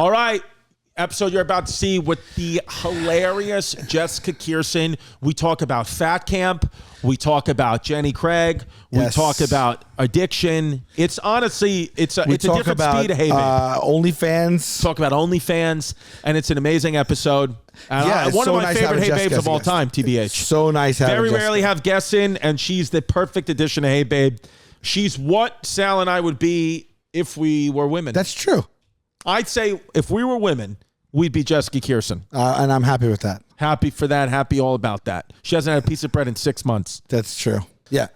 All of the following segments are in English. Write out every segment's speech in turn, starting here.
All right. Episode you're about to see with the hilarious Jessica Kirson. We talk about fat camp. We talk about Jenny Craig. We talk about addiction. It's honestly, it's a different speed of Hey Babe. OnlyFans. Talk about OnlyFans, and it's an amazing episode. And one of my favorite Hey Babes of all time, TBH. So nice having Very rarely have guests in, and she's the perfect addition to Hey Babe. She's what Sal and I would be if we were women. That's true. I'd say if we were women, we'd be Jessica Kirson. And I'm happy with that. Happy for that. Happy all about that. She hasn't had a piece of bread in 6 months. That's true. Yeah.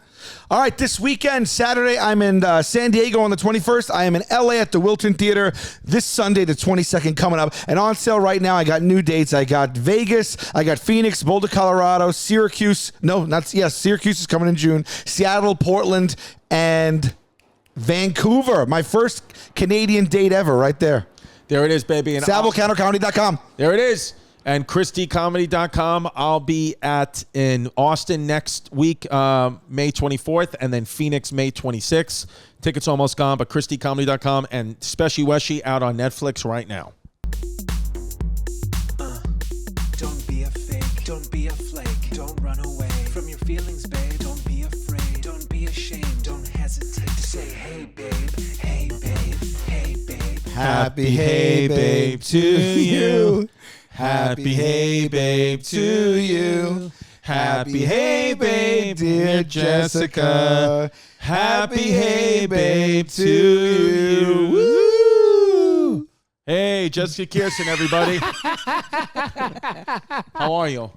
All right. This weekend, Saturday, I'm in San Diego on the 21st. I am in LA at the Wilton Theater this Sunday, the 22nd, coming up. And on sale right now, I got new dates. I got Vegas. I got Phoenix, Boulder, Colorado, Syracuse. Syracuse is coming in June. Seattle, Portland, and Vancouver. My first Canadian date ever right there. There it is, baby. And Sal Vulcano.com. There it is. And ChristyComedy.com. I'll be in Austin next week, May 24th, and then Phoenix, May 26th. Tickets almost gone, but ChristyComedy.com and Special Weshy out on Netflix right now. Don't be a fake, don't be a flake, don't run away from your feelings, babe. Don't be afraid, don't be ashamed, don't hesitate to say, hey, babe, hey, babe, hey, babe. Happy Hey Babe to you. Happy Hey Babe to you. Happy Hey Babe, dear Jessica. Happy Hey Babe to you. Woo! Hey, Jessica Kirson, everybody. How are you?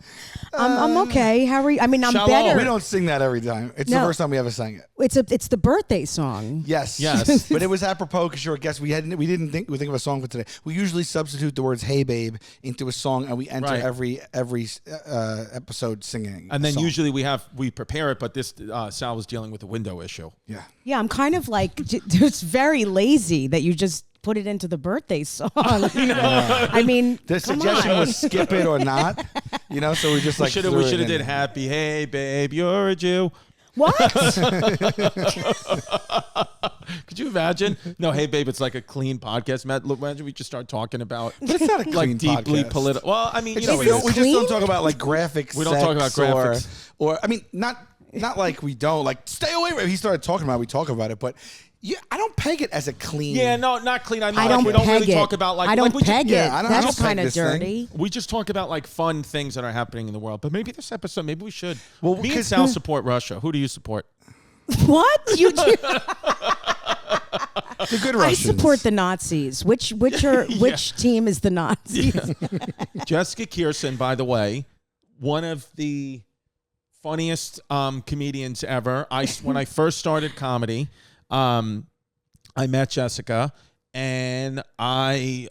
I'm okay. How are you? I mean, I'm Shalom. better. We don't sing that every time. It's the first time we ever sang it. It's the birthday song. Yes. But it was apropos because you're a guest. We didn't think of a song for today. We usually substitute the words "Hey Babe" into a song, and we enter every episode singing. And then usually we prepare it, but this Sal was dealing with a window issue. Yeah. Yeah, I'm kind of like it's very lazy that you just put it into the birthday song. I mean, the suggestion was skip it or not. So we just like we should have did Happy Hey Babe, you're a Jew. What? Could you imagine? No, Hey Babe, it's like a clean podcast. Imagine we just start talking about but it's not a clean like deeply podcast. political. Well, I mean, we just don't talk about like graphics. We don't talk about graphics. Or I mean, not like we don't like stay away from it. He started talking about it, we talk about it, but yeah, I don't peg it as a clean. Yeah, no, not clean. I mean, I don't we don't peg really it. talk about like I don't peg it. That's kind of dirty. We just talk about like fun things that are happening in the world. But maybe this episode, maybe we should. Well, me and Sal support Russia. Who do you support? What? You do? The good Russians. I support the Nazis. Which team is the Nazis? Jessica Kirson, by the way, one of the funniest comedians ever. When I first started comedy, I met Jessica, and I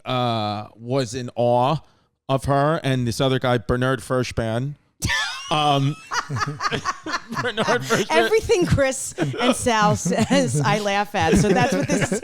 was in awe of her and this other guy, Bernard Furshban. Bernard Furshban. Everything Chris and Sal says, I laugh at. So that's what this is.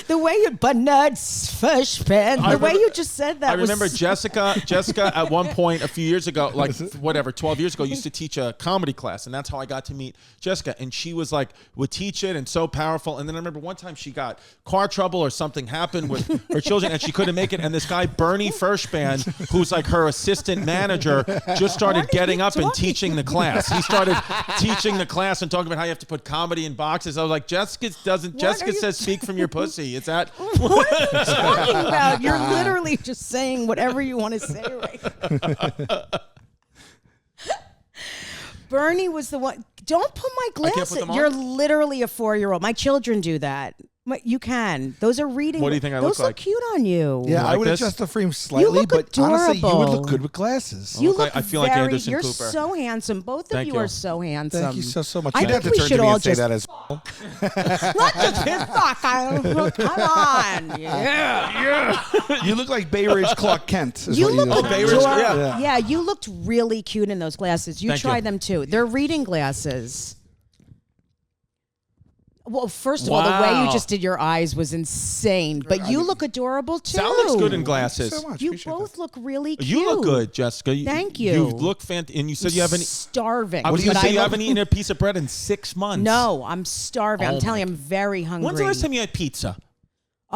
The way you Bernard Furshban. The way you just said that. I remember Jessica at one point a few years ago, like 12 years ago, used to teach a comedy class, and that's how I got to meet Jessica. And she was like, would teach it and so powerful. And then I remember one time she got car trouble or something happened with her children and she couldn't make it. And this guy, Bernie Furshban, who's like her assistant manager, just started getting up and teaching the class. He started teaching the class and talking about how you have to put comedy in boxes. I was like, Jessica says speak from your pussy. Is that what are you talking about? You're literally just saying whatever you want to say right now. Bernie was the one. Don't put my glasses. You're literally a 4-year-old. My children do that. You can. Those are reading. What do you think I look like? Those look cute on you. Yeah, like I would this? adjust the frame slightly, but adorable. honestly, you would look good with glasses. You look I feel like Anderson You're Cooper. so handsome. Both of you are so handsome. Thank you so much. I You'd think have to we turn should to me all and say just that as not just his fuck. Come on. Yeah. You look like Bay Ridge Clark Kent. You look Ridge, yeah, you looked really cute in those glasses. You try them too. They're reading glasses. Well, first of all, the way you just did your eyes was insane. But you look adorable too. Sal looks good in glasses. So much. You Appreciate both look really cute. You look good, Jessica. Thank you. You look fantastic. And you said you haven't. Starving. I was going to but say you haven't eaten a piece of bread in 6 months. No, I'm starving. I'm telling you, I'm very hungry. When's the last time you had pizza?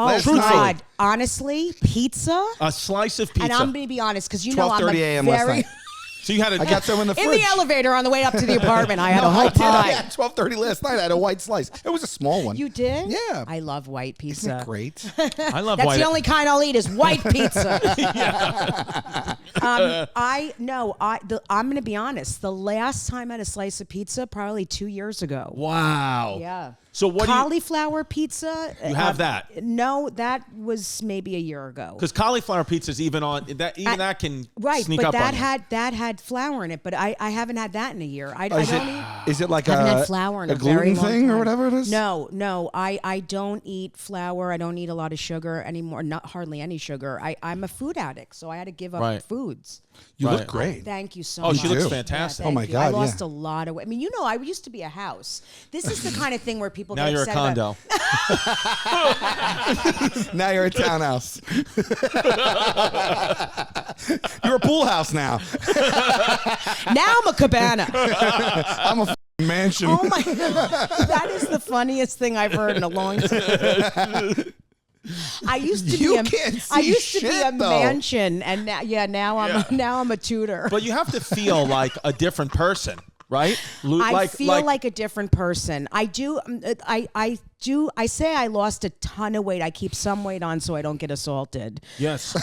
Oh, Last God. night. Honestly, pizza? A slice of pizza. And I'm going to be honest, because you know I'm 12:30 a a.m. last very... night. So you had I got some in the In fridge. the elevator on the way up to the apartment, I had a whole I did. pie. Yeah, 12:30 last night. I had a white slice. It was a small one. You did? Yeah. I love white pizza. Isn't it great? I love That's white. the only kind I'll eat is white pizza. I'm going to be honest. The last time I had a slice of pizza, probably 2 years ago. Wow. Yeah. So what do you? Cauliflower pizza? You have that? No, that was maybe a year ago. Because cauliflower pizza is even on that. Even that can sneak but up that on had flour in it. But I haven't had that in a year. I Is don't it, eat. is it like Haven't a had flour in a gluten very long thing or time. whatever it is? No, I don't eat flour. I don't eat a lot of sugar anymore. Not hardly any sugar. I'm a food addict, so I had to give up Right. foods. You Right. look great. Thank you so Oh, much. she looks do. fantastic. Oh, my Thank you. God, I lost yeah. a lot of weight. I mean, you know, I used to be a house. This is the kind of thing where people Now get you're a upset condo. Now you're a townhouse. You're a pool house now. Now I'm a cabana. I'm a mansion. Oh my God. That is the funniest thing I've heard in a long time. I used to You be can't I see used to be shit, a though. mansion, and now I'm a tutor. But you have to feel like a different person, right? I feel like a different person. I do. I say I lost a ton of weight. I keep some weight on so I don't get assaulted. Yes.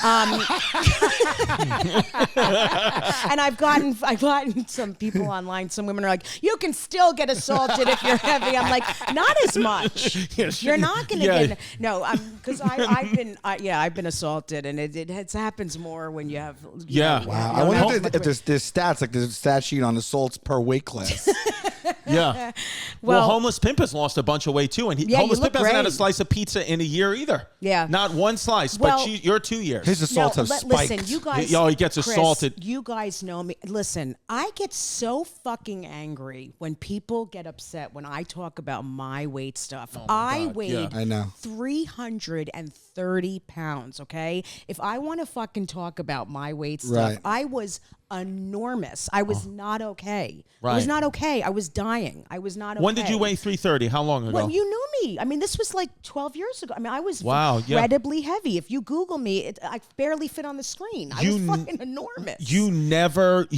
And I've gotten some people online. Some women are like, "You can still get assaulted if you're heavy." I'm like, "Not as much. Yes, You're not gonna yeah. get no." Because I've been assaulted, and it happens more when you have. Yeah. Wow. you I don't have wonder much if there's stats, like there's a stat sheet on assaults per weight class. Yeah. Well, Homeless Pimp has lost a bunch of weight too, and Yeah, Homeless you Pimp look hasn't had a great. slice of pizza in a year either. Yeah. Not one slice, Well- but you're 2 years. His assaults have spiked. Listen, you guys. He gets Chris, assaulted. You guys know me. Listen, I get so fucking angry when people get upset when I talk about my weight stuff. I God, weighed yeah. I know. 330 pounds. Okay, if I want to fucking talk about my weight stuff, Right. I was enormous. I was not okay. I was Right. not okay. I was dying. I was not okay. When did you weigh 330? How long ago? Well, you knew me. I mean, this was like 12 years ago. I mean, I was Wow, yeah. incredibly heavy. If you Google me, I barely fit on the screen. I was fucking enormous. You never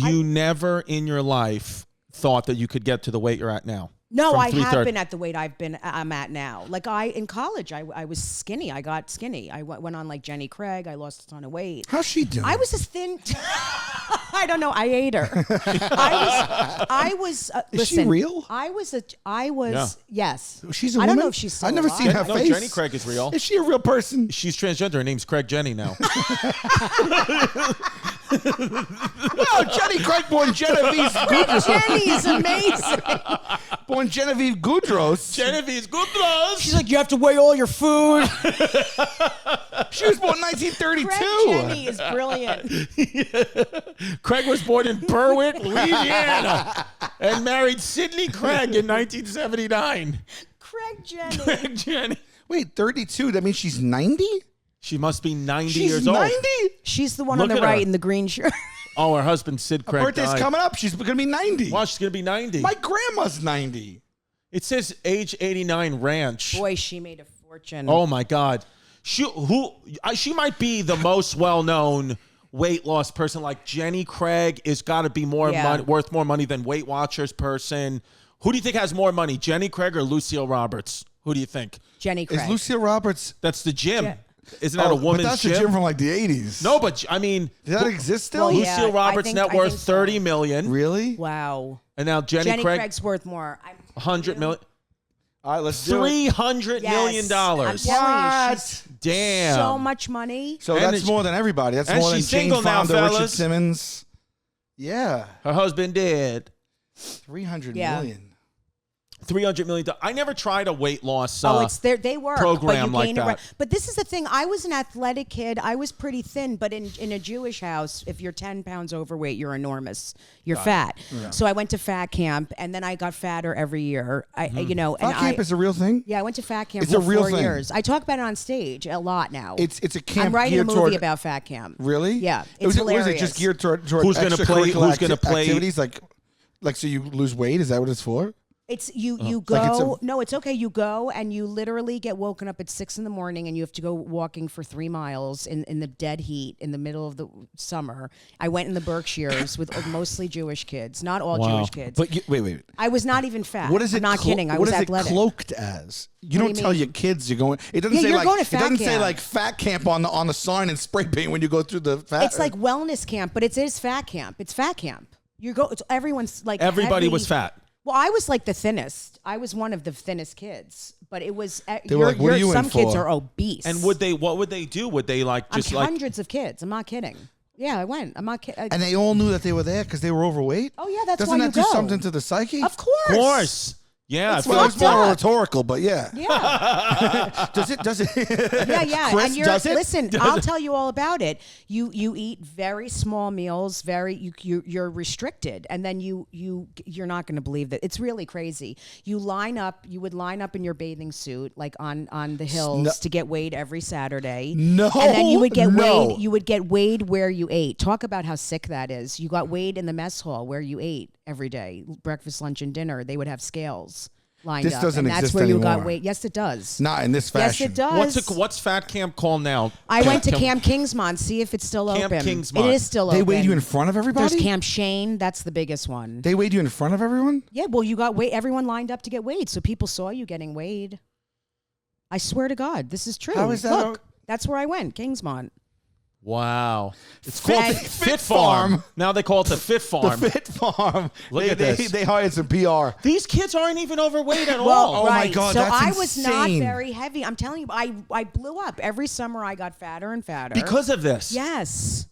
in your life thought that you could get to the weight you're at now. No, From I have 330. been at the weight I'm at now. Like in college, I was skinny. I got skinny. I went on like Jenny Craig. I lost a ton of weight. How's she doing? I was a thin. I don't know. I ate her. I was. Is she Listen, real? I was. Yeah. Yes. She's a I woman? don't know if she's. Still I've never alive. seen her No, face. Jenny Craig is real. Is she a real person? She's transgender. Her name's Craig Jenny now. No, Jenny Craig born Genevieve Goudreau. Jenny is amazing. Born Genevieve Goudreau. Genevieve's Goudreau. She's like, you have to weigh all your food. She was born 1932. Craig Jenny is brilliant. Craig was born in Berwick, Louisiana, and married Sidney Craig in 1979. Craig Jenny. Craig Jenny. Wait, 32? That means she's 90? She must be 90 She's years old. 90? She's the one Look on the at her. right in the green shirt. Oh, her husband Sid Her Craig birthday's died. coming up. She's going to be 90. Wow, she's gonna be 90. My grandma's 90. It says age 89 ranch. Boy, she made a fortune. Oh my God. She might be the most well-known weight loss person. Like Jenny Craig is got to be worth more money than Weight Watchers person. Who do you think has more money, Jenny Craig or Lucille Roberts? Who do you think? Jenny Craig. Is Lucille Roberts... That's the gym. Yeah. Isn't that a woman's But that's gym? a gym from like the 80s. No, but I mean, Does that exist still? Well, yeah. Lucille Roberts' I net think worth so. $30 million, Really? Wow. and now Jenny Craig Craig's worth more. $100 million. All right, let's do it. $300 million. I'm telling you, she's Damn. so much money. So And that's it's- more than everybody. That's and more than she's Jane single now, Fonda, Richard fellas. Simmons. Yeah. Her husband did. 300 Yeah. million. $300 million. I never tried a weight loss. They work, program but you like gain that. it right. But this is the thing. I was an athletic kid. I was pretty thin, but in a Jewish house, if you're 10 pounds overweight, you're enormous. You're fat. So I went to fat camp, and then I got fatter every year. Mm-hmm. Fat camp is a real thing? Yeah, I went to fat camp It's for a real 4 thing. years. I talk about it on stage a lot now. It's a camp I'm writing a geared movie toward... about fat camp. Really? Yeah, it's was hilarious. it just geared toward Who's gonna play- extracurricular who's gonna play- activities? Like so you lose weight? Is that what it's for? It's you Like go. No, it's okay. You go and you literally get woken up at 6 a.m. and you have to go walking for 3 miles in the dead heat in the middle of the summer. I went in the Berkshires with mostly Jewish kids, not all Jewish kids. But wait. I was not even fat. What is it? I'm not kidding. I what was is athletic. it cloaked as? You What don't do you tell mean? your kids you're going. It doesn't Yeah, say you're like going to it fat doesn't say camp. like fat camp on the sign and spray paint when you go through the fat. It's like wellness camp, but it is fat camp. It's fat camp. You go. It's everyone's like Everybody heavy. was fat. Well, I was like the thinnest. I was one of the thinnest kids, but it was. They were like, "What are you in some kids for?" are obese. And what would they do? Would they like just like hundreds of kids. I'm not kidding. Yeah, I went. I'm not kidding. and they all knew that they were there because they were overweight. Oh yeah, that's Doesn't why that you do go. something to the psyche? Of course. Of course. Yeah. It's I feel Well, like it's more up. rhetorical, but yeah. Yeah, Does it? yeah. Chris, And does it? listen, I'll tell you all about it. You eat very small meals. You're restricted, and then you're not going to believe that. It's really crazy. You would line up in your bathing suit, like on the hills, to get weighed every Saturday. No, and then you would get no. weighed. You would get weighed where you ate. Talk about how sick that is. You got weighed in the mess hall where you ate every day, breakfast, lunch, and dinner. They would have scales lined This up. doesn't and that's exist where you anymore. got weighed. Yes, it does. Not in this Yes, fashion. it does. what's fat camp called now? I went to Camp Kingsmont. See if it's still Camp open. Kingsmont. It is still They open. weighed you in front of everybody. There's Camp Shane. That's the biggest one. They weighed you in front of everyone. Yeah, well, you got weighed. Everyone lined up to get weighed, so people saw you getting weighed. I swear to God, this is true. How is that? Look, that's where I went, Kingsmont. Wow. It's Fit- called the Fit Fit Farm. Farm. Now they call it the Fit Farm. The Fit Farm. Look they, at this. They hired some PR. These kids aren't even overweight at Oh all. my right. God, So that's I was not insane. very heavy. I'm telling you, I blew up. Every summer I got fatter and fatter. Because of this. Yes.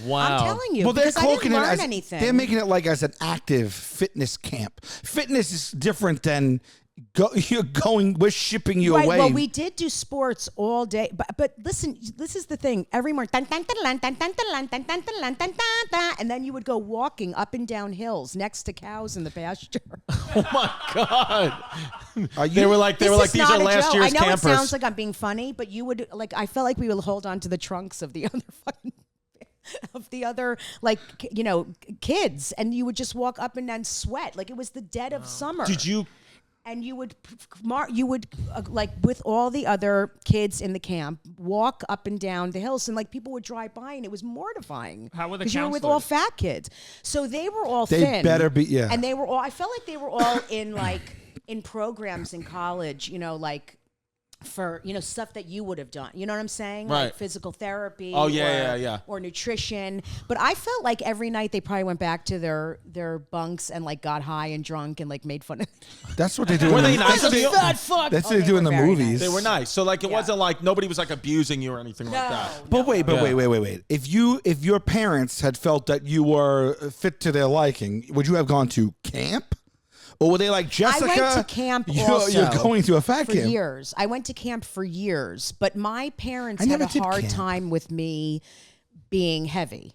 Wow. I'm telling you, Well, they're because I didn't cloaking it learn as anything. they're making it like as an active fitness camp. Fitness is different than you're going. We're shipping you Right. away. Well, we did do sports all day, but listen, this is the thing. Every morning, and then you would go walking up and down hills next to cows in the pasture. Oh my God. Are you, They were like This is these not are a last joke. year's I know campers. it sounds like I'm being funny, but you would like. I felt like we would hold on to the trunks of the other fucking. Of the other, like, kids, and you would just walk up and then sweat like it was the dead of summer. Did you And you would, like with all the other kids in the camp, walk up and down the hills, and like people would drive by, and it was mortifying. How were the Because you were with all counselors? fat kids, so they were all They thin. better be- yeah. And they were all. I felt like they were all in in programs in college. like. For stuff that you would have done, you know what I'm saying, Right. like physical therapy. Oh, yeah, yeah. Or nutrition. But I felt like every night they probably went back to their bunks and like got high and drunk and like made fun of. that's what they do. Were in they the, nice that's what to you? Fat fuck. That's Oh, what they do were in the very movies. nice. They were nice. So like it wasn't like nobody was like abusing you or anything like that. But wait. Yeah. If your parents had felt that you were fit to their liking, would you have gone to camp? Or were they like, Jessica, I went to camp you're also going to a fat for camp? years. I went to camp for years, but my parents I had never a did hard camp. time with me being heavy.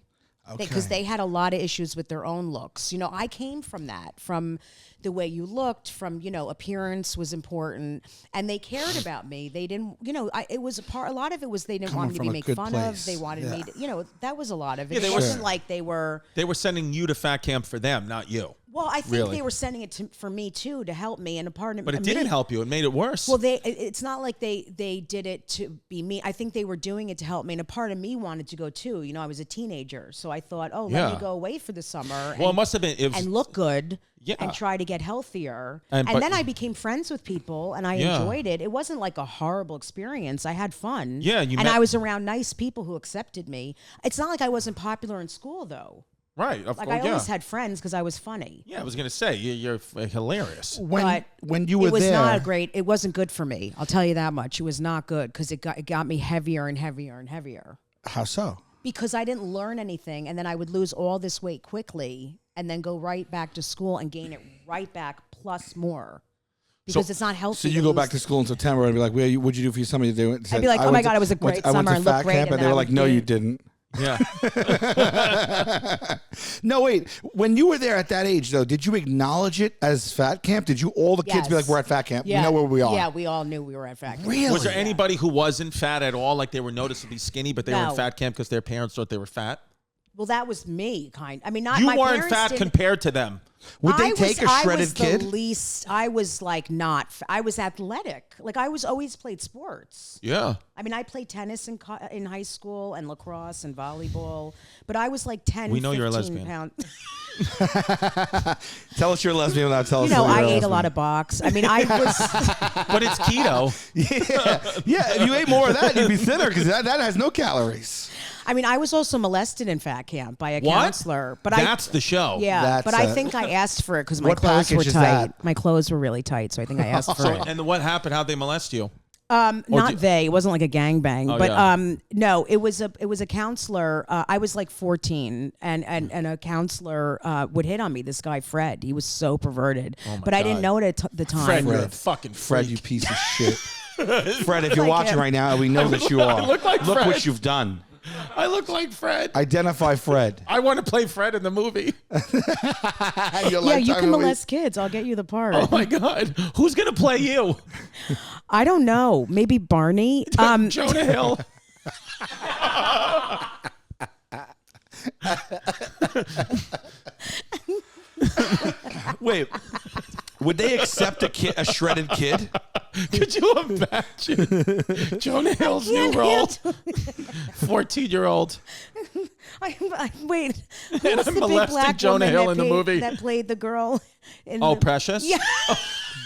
Because Okay. they had a lot of issues with their own looks. I came from that, from the way you looked, from, appearance was important, and they cared about me. They didn't, it was a lot of it was they didn't Coming want me to from be a made good fun place. of. They wanted me to, that was a lot of it. Yeah, they It were- wasn't Sure. like they were. They were sending you to fat camp for them, not you. Well, I think Really? they were sending it for me too, to help me, and a part of But it me. didn't help you. It made it worse. Well, it's not like they did it to be me. I think they were doing it to help me, and a part of me wanted to go too. I was a teenager, so I thought, let Yeah. me go away for the summer. Well, it must have been. It was, and look good. Yeah. And try to get healthier. And- And but- then I became friends with people, and I Yeah. enjoyed it. It wasn't like a horrible experience. I had fun. Yeah, you and met- I was around nice people who accepted me. It's not like I wasn't popular in school, though. right. Of Like course, I yeah. always had friends because I was funny. Yeah, I was gonna say you're hilarious. But When you were it was there, not it wasn't good for me. I'll tell you that much. It was not good because it got me heavier and heavier and heavier. how so? Because I didn't learn anything, and then I would lose all this weight quickly, and then go right back to school and gain it right back plus more. Because it's not healthy. So you go back to school in September and be like, what'd you do for your summer? I'd be like, oh my God, it was a great I went summer to and looked fat great, camp, and and they then were I like, would no, you gain- didn't. Yeah. No, wait. When you were there at that age, though, did you acknowledge it as fat camp? Did you all the kids be Yes. like, we're at fat camp? Yeah. We know where we are. Yeah, we all knew we were at fat camp. Really? Was there anybody who wasn't fat at all? Like they were noticeably skinny, but they were No. in fat camp because their parents thought they were fat? Well, that was me, I mean, not You my weren't parents fat didn't- compared to them. Would they take a I shredded was kid? the least. I was like not. I was athletic. Like I was always played sports. Yeah. I mean, I played tennis in high school and lacrosse and volleyball, but I was like 10. We know you're a 15 lesbian. pounds. Tell us you're a lesbian without telling You us know, you're I a ate a lesbian. lot of box. I mean, I was. But it's keto. Yeah, if you ate more of that, you'd be thinner because that has no calories. I mean, I was also molested in fat camp by a What? counselor. But That's the show. Yeah, That's but I a- think I asked for it because my What clothes were package is tight. that? My clothes were really tight, so I think I asked for So, it. and what happened? How'd they molest you? Not they. It wasn't like a gangbang, Oh, but yeah. no, it was a counselor. I was like 14, and a counselor would hit on me. This guy Fred, he was so perverted, but I didn't God. know it at the time. Fred, you're a fucking Fred, freak. you piece of shit. Fred, if you're like watching him. right now, we know that you are. look like Look Fred. what you've done. I look like Fred. Identify Fred. I want to play Fred in the movie. Yeah, you can molest kids. I'll get you the part. Oh my God. Who's going to play you? I don't know. Maybe Barney. Jonah Hill. Wait, would they accept a shredded kid? Could you imagine Jonah Hill's new can't role? handle 14-year-old. Wait, who And was I'm the big molesting black Jonah woman Hill that in the played- movie. that played the girl? In Oh, the, Precious? yeah.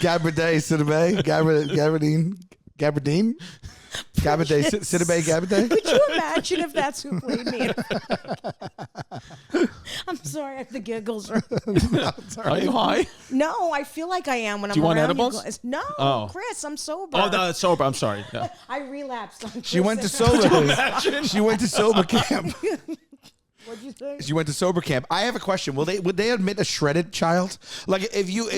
Gabardine, Sidibe, Gabardine. Sidibe, Gabardine. Could you imagine if that's who played me? I'm sorry, I have the giggles. Are you high? No, I feel like I am when I'm you want around edibles? you guys. No, Oh. Chris, I'm sober. Oh, no, it's sober. I'm sorry. Yeah. I relapsed on Chris. She went to sober. She went to sober camp. What'd you say? She went to sober camp. I have a question. Would they admit a shredded child? Like if you were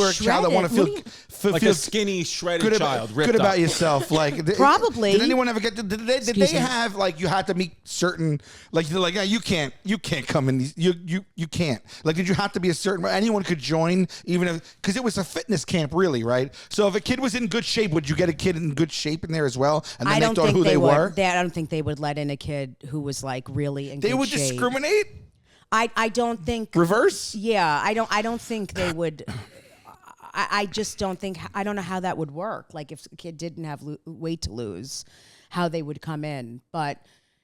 a child that want to Shredded? feel Like feel a skinny, shredded good child. about, Ripped good about up. yourself. Like Probably. Did anyone ever get? Did they Excuse me. have like you had to meet certain like they're like yeah, you can't come in these you can't like did you have to be a certain anyone could join even if because it was a fitness camp really right? So if a kid was in good shape, would you get a kid in good shape in there as well? And then I they don't thought think who they would. were. I don't think they would let in a kid who was like really in They good would shape. discriminate. I don't think. Reverse. Yeah, I don't think they would. I just don't think. I don't know how that would work. Like if a kid didn't have weight to lose, how they would come in. But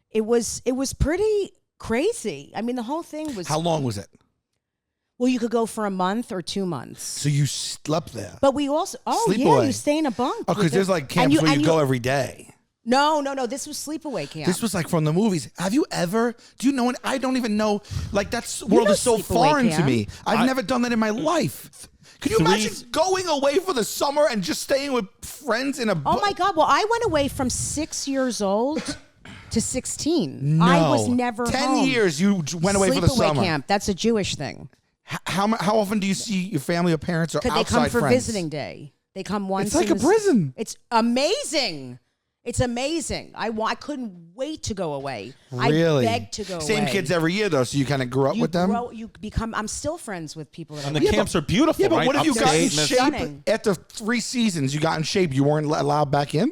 it was pretty crazy. I mean, the whole thing was. How long was it? Well, you could go for a month or 2 months. So you slept there. But we also. Oh Sleep yeah, away. you stay in a bunk. Oh, because with there's the- like camps where you go every day. No. This was sleepaway camp. This was like from the movies. Have you ever? Do you know? I don't even know. Like that world know is so sleepaway foreign to camp. me. I've never done that in my life. Could you imagine going away for the summer and just staying with friends in a? Oh my God! Well, I went away from 6 years old to 16. No. I was never 10 home. years you went away for the Sleepaway summer. camp. That's a Jewish thing. How often do you see your family or parents or Could they outside come for friends? visiting day? They come once. It's like in a prison. It's amazing. It's amazing. I couldn't wait to go away. Really? I begged to go away. Same kids every year though, so you kind of grew up with them. You become. I'm still friends with people. That And I the went camps are beautiful, Yeah, but right? what if you got in Upstate, shape Stunning. after 3 seasons? You got in shape. You weren't allowed back in.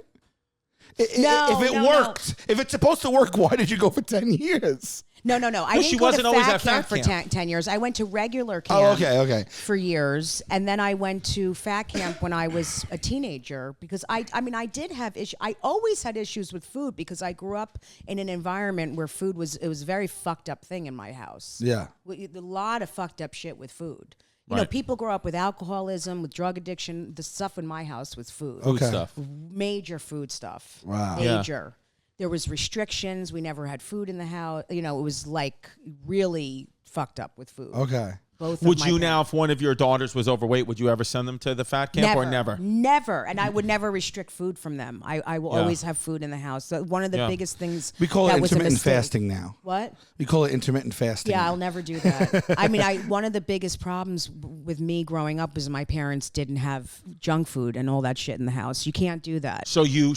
No, if it no, worked, if it's supposed to work, why did you go for 10 years? No. I didn't she go wasn't to always fat at fat camp for camp. 10 years. I went to regular camp. Oh, okay. For years, and then I went to fat camp when I was a teenager because I did have issues. I always had issues with food because I grew up in an environment where food was a very fucked up thing in my house. Yeah. A lot of fucked up shit with food. You know, Right. people grow up with alcoholism, with drug addiction. The stuff in my house was food. Food Okay. stuff. Major food stuff. Wow. Yeah. Major. There was restrictions. We never had food in the house. You know, it was like really fucked up with food. Okay. Both of Would my you parents. now, if one of your daughters was overweight, would you ever send them to the fat camp or never? Never. And I would never restrict food from them. I will Yeah. always have food in the house. So one of the Yeah. biggest things We call that it was a intermittent mistake- fasting now. What? We call it intermittent fasting. Yeah, now. I'll never do that. I mean, one of the biggest problems with me growing up is my parents didn't have junk food and all that shit in the house. You can't do that. So you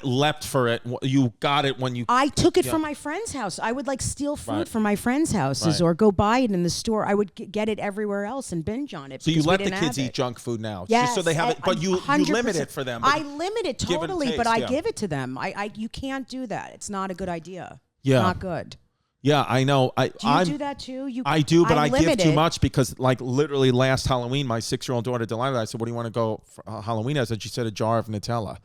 leapt for it. You got it when you. I took it from my friend's house. I would like steal food Right. from my friends' houses Right. or go buy it in the store. I would get it everywhere else and binge on it. So you because we let the didn't kids have eat it. junk food now, Yes, just so they have it. But you 100%. limit it for them. but I limit it give and totally, but taste, I yeah. give it to them. You can't do that. It's not a good idea. Yeah. Not good. Yeah, I know. Do you do that too? I do, but I give limit too it. much because, like, literally last Halloween, my 6-year-old daughter Delilah, I said, "What do you want to go for Halloween as?" And she said, "A jar of Nutella."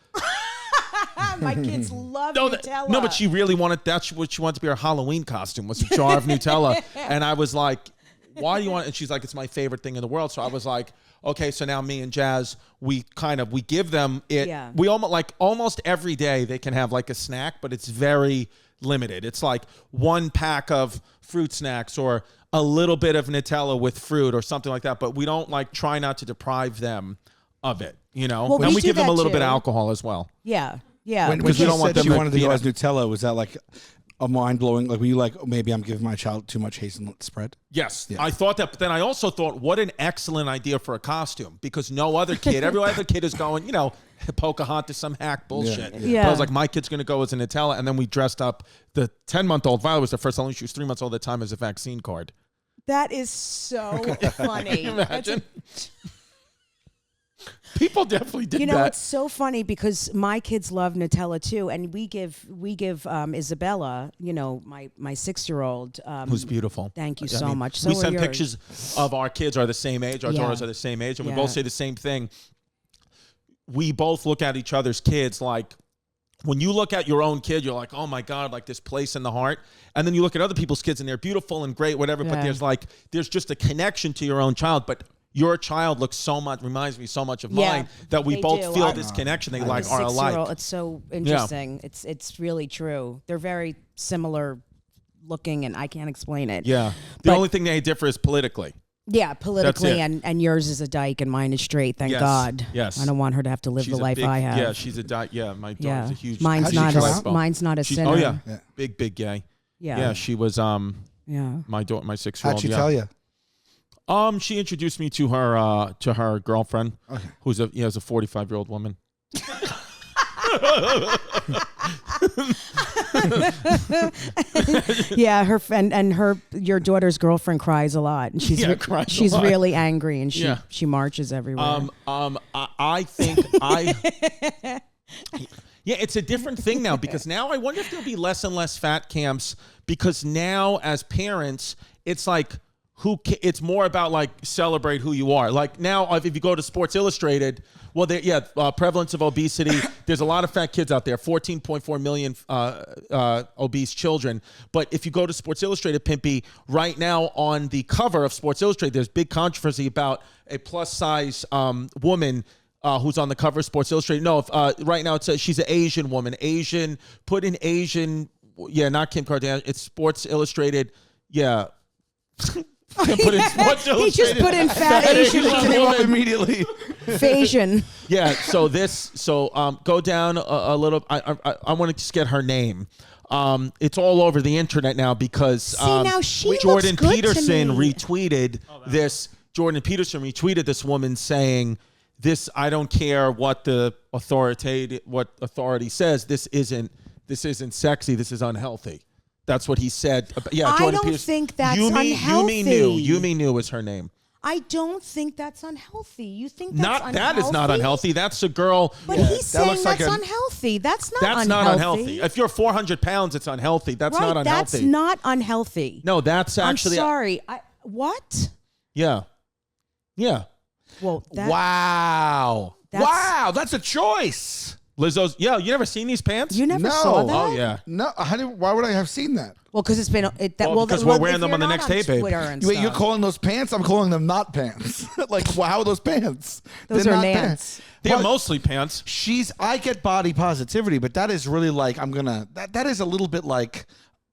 My kids love No, Nutella. no, but she really wanted. That's what she wanted to be her Halloween costume, was a jar of Nutella. And I was like, "Why do you want?" And she's like, "It's my favorite thing in the world." So I was like, "Okay." So now me and Jazz, we give them it. Yeah. We almost every day they can have like a snack, but it's very limited. It's like one pack of fruit snacks or a little bit of Nutella with fruit or something like that. But we don't try not to deprive them of it, Well, and we do give them a that little bit too. of alcohol as well. Yeah. When Because she we don't want said them she to wanted to be go in as Nutella, was that like a mind-blowing, like were you like, maybe I'm giving my child too much hazelnut spread? Yes, I thought that, but then I also thought, what an excellent idea for a costume, because no other kid, every other kid is going, Pocahontas, some hack bullshit. Yeah. But I was like, my kid's going to go as a Nutella, and then we dressed up the 10-month-old. Violet was the first Halloween. She was 3 months old at the time, as a vaccine card. That is so funny. Imagine. People definitely did that. It's so funny because my kids love Nutella too, and we give Isabella, my 6-year-old, Who's beautiful. Thank you so much. So we are send yours. pictures of our kids are the same age. Our daughters are the same age, and we both say the same thing. We both look at each other's kids like, when you look at your own kid, you're like, oh my God, like this place in the heart. And then you look at other people's kids and they're beautiful and great, whatever. But there's just a connection to your own child. But your child reminds me so much of mine that we both feel this connection. They are alike. It's so interesting. Yeah. It's really true. They're very similar looking, and I can't explain it. Yeah. The only thing they differ is politically. Yeah, politically, and yours is a dyke and mine is straight. Thank God. Yes, I don't want her to have to live the life I have. Yeah, she's a dyke. Yeah, my daughter's a huge. Mine's not a sinner. Oh yeah, big gay. Yeah, she was. Yeah, my 6-year-old. How'd she tell you? She introduced me to her girlfriend, who's a 45-year-old woman. Yeah, your daughter's girlfriend cries a lot, and she's really angry, and she marches everywhere. I think yeah, it's a different thing now, because now I wonder if there'll be less and less fat camps, because now as parents, it's like, it's more about like celebrate who you are. Like now, if you go to Sports Illustrated, prevalence of obesity. There's a lot of fat kids out there, 14.4 million obese children. But if you go to Sports Illustrated, Pimpy, right now on the cover of Sports Illustrated, there's big controversy about a plus size woman who's on the cover of Sports Illustrated. No, right now it says she's an Asian woman. Asian, put in Asian. Yeah, not Kim Kardashian. It's Sports Illustrated. Yeah. Put in Sports Illustrated. He just put in fat Asian woman immediately. Asian. Yeah. So go down a little. I want to just get her name. It's all over the internet now because now she Jordan looks good Peterson to me. retweeted this. Jordan Peterson retweeted this woman saying, "This, I don't care what the authority says. This isn't sexy. This is unhealthy." That's what he said. Yeah, Jordan I don't Peterson. think that's unhealthy. Yumi Nu is her name. I don't think that's unhealthy. You think that's unhealthy? That is not unhealthy. That's a girl. But he's saying that's unhealthy. That's not unhealthy. If you're 400 pounds, it's unhealthy. That's not unhealthy. That's not unhealthy. No, that's actually. I'm sorry. What? Yeah. Yeah. Well, wow. Wow, that's a choice. Lizzo's. Yeah, you never seen these pants? You never saw that? Oh yeah. No, why would I have seen that? Well, because it's been because we're wearing them on the next day, babe. Wait, you're calling those pants? I'm calling them not pants. Like, how are those pants? Those They're are not pants. They're mostly pants. I get body positivity, but that is really like, that is a little bit like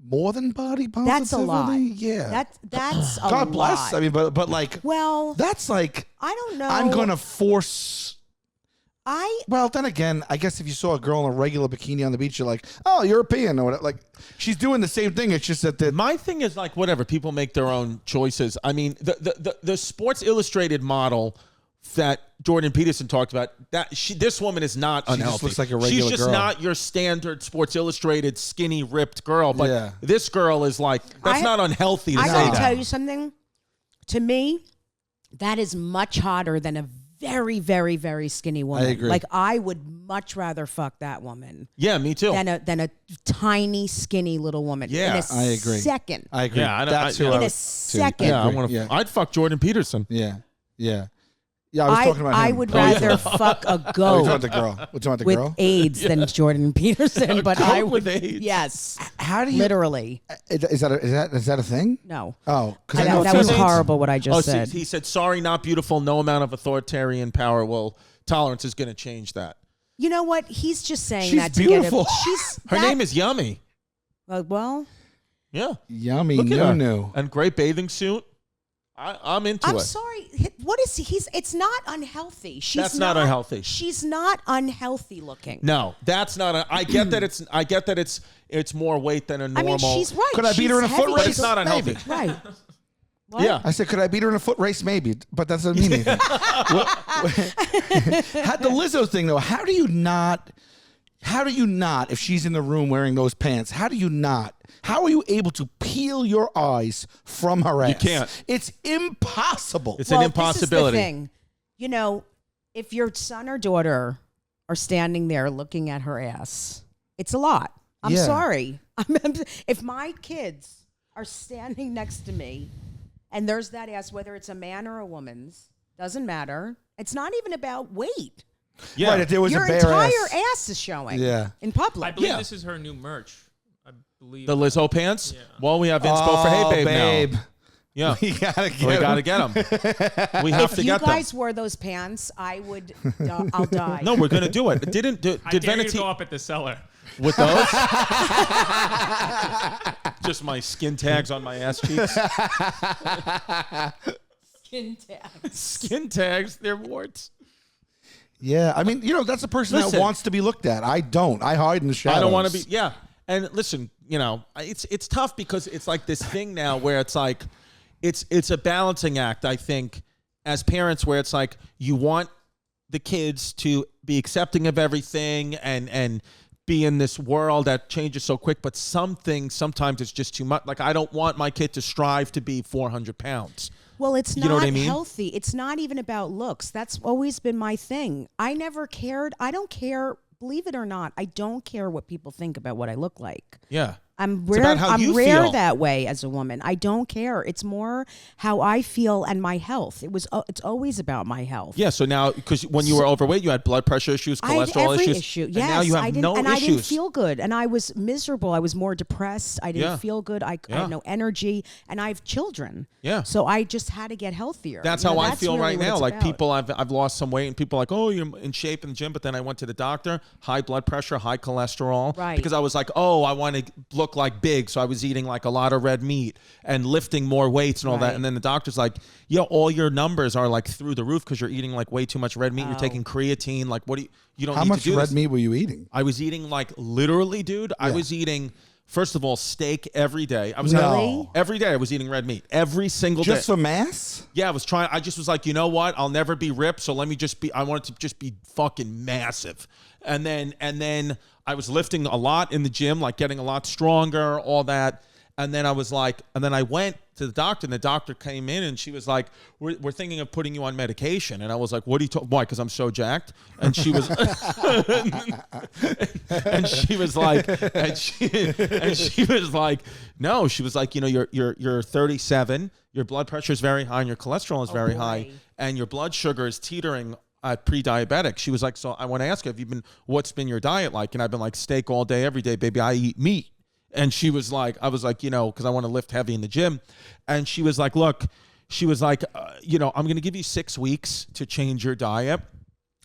more than body positivity. That's a lot. Yeah. That's a lot. God bless. I mean, but like, well, that's like, I don't know. I'm going to force. Well, then again, I guess if you saw a girl in a regular bikini on the beach, you're like, oh, European or whatever. Like, she's doing the same thing. It's just that my thing is like, whatever. People make their own choices. I mean, the Sports Illustrated model that Jordan Peterson talked about, this woman is not unhealthy. She just looks like a regular girl. She's just not your standard Sports Illustrated skinny, ripped girl. But this girl is like, that's not unhealthy to say that. I gotta tell you something. To me, that is much hotter than a very, very, very skinny woman. I agree. Like I would much rather fuck that woman Yeah, me too. than a tiny, skinny little woman. Yeah, in a I agree. Second. I agree. Yeah, That's who in I a would, second. yeah, I agree. want to. Yeah. I'd fuck Jordan Peterson. Yeah. I was talking about him. I would rather fuck a Oh, we're talking goat about the girl. We're talking about the with girl. AIDS than Jordan Peterson, but goat I with would. AIDS. Yes, How do you? literally. Is that a thing? No. Oh, because I know That it's was AIDS. horrible what I just Oh, said. he said, "Sorry, not beautiful. No amount of authoritarian power will tolerance is going to change that." You know what? He's just saying She's that beautiful. to get him. She's Her name is Yummy. well. Yeah, Yummy look at her. Nu. And great bathing suit. I'm into I'm it. sorry. What is he? It's not unhealthy. She's That's not unhealthy. She's not unhealthy looking. No, that's not. I get that it's. I get that it's more weight than a normal. I mean, she's right. Could I beat her in a She's foot heavy. race? But it's not unhealthy. Right. What? Yeah. I said, could I beat her in a foot race? Maybe, but that doesn't mean anything. The Lizzo thing, though, how do you not, if she's in the room wearing those pants, how are you able to peel your eyes from her ass? You can't. It's impossible. It's Well, an impossibility. This is the thing. You know, if your son or daughter are standing there looking at her ass, it's a lot. I'm Yeah. sorry. If my kids are standing next to me and there's that ass, whether it's a man or a woman's, doesn't matter. It's not even about weight. Yeah. Right, if there was Your a bare entire ass. ass is showing Yeah. in public. I believe Yeah. this is her new merch. I believe The Lizzo pants. Yeah. Well, we have inspo for Hey Babe, now. Yeah, We gotta get we him. got to get them. We have if to you get guys them. wore those pants, I would. I'll die. No, we're gonna do it. Did I dare you to Vanity go up at the cellar. with those? Just my skin tags on my ass cheeks. Skin tags. Skin tags, they're warts. Yeah, I mean, that's a person that Listen. wants to be looked at. I don't. I hide in the shadows. I don't want to be. Yeah, and listen, it's tough because it's like this thing now where it's like, it's a balancing act. I think as parents, where it's like you want the kids to be accepting of everything and be in this world that changes so quick, but sometimes it's just too much. Like I don't want my kid to strive to be 400 pounds. Well, it's You not know what I mean? healthy. It's not even about looks. That's always been my thing. I never cared. I don't care. Believe it or not, I don't care what people think about what I look like. Yeah. I'm It's rare. about how I'm you rare feel. that way as a woman. I don't care. It's more how I feel and my health. It's always about my health. Yeah, so now, because when you were overweight, you had blood pressure issues, I had cholesterol every issues. issue. And Yes, now you have I didn't, no and issues. I didn't feel good, and I was miserable. I was more depressed. I didn't Yeah. feel good. I Yeah. had no energy, and I have children. Yeah. So I just had to get healthier. That's You know, how I feel really right what now. it's Like about. people, I've lost some weight, and people are like, oh, you're in shape in the gym. But then I went to the doctor, high blood pressure, high cholesterol. Right. Because I was like, oh, I want to look like big. So I was eating like a lot of red meat and lifting more weights and all that. Right. And then the doctor's like, yeah, all your numbers are like through the roof because you're eating like way too much red meat. You're taking creatine. Like, what do you don't How need much to do red this. meat were you eating? I was eating like literally, dude. I was eating, first of all, steak every day. I was No. every day I was eating red meat every single day. Just for mass? Yeah, I just was like, you know what? I'll never be ripped, so let me I want it to just be fucking massive. And then I was lifting a lot in the gym, like getting a lot stronger, all that. And then I was like, and then I went to the doctor, and the doctor came in, and she was like, we're thinking of putting you on medication. And I was like, what are you talking? Why? Because I'm so jacked. And she was, and she was like, and she was like, no. She was like, you're 37. Your blood pressure is very high, and your cholesterol is very high, and your blood sugar is teetering at pre-diabetic. She was like, so I want to ask you, what's been your diet like? And I've been like steak all day, every day, baby. I eat meat. And she was like, I was like, because I want to lift heavy in the gym. And she was like, look, she was like, I'm going to give you 6 weeks to change your diet.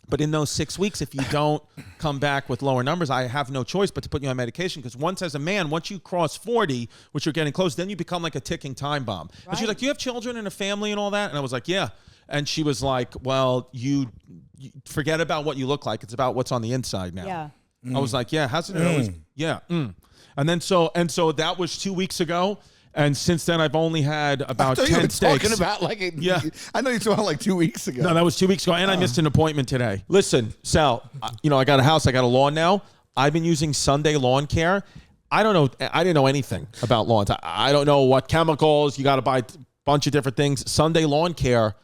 But in those 6 weeks, if you don't come back with lower numbers, I have no choice but to put you on medication. Because once as a man, once you cross 40, which you're getting close, then you become like a ticking time bomb. And she's like, do you have children and a family and all that? And I was like, yeah. And she was like, well, you forget about what you look like. It's about what's on the inside now. Yeah. I was like, yeah, hasn't it always? Yeah. And then so that was 2 weeks ago. And since then, I've only had about 10 steaks. Talking about Yeah. I know you talking like 2 weeks ago. No, that was 2 weeks ago, and I missed an appointment today. Listen, Sal, I got a house, I got a lawn now. I've been using Sunday Lawn Care. I don't know. I didn't know anything about lawns. I don't know what chemicals. You got to buy a bunch of different things. Sunday Lawn Care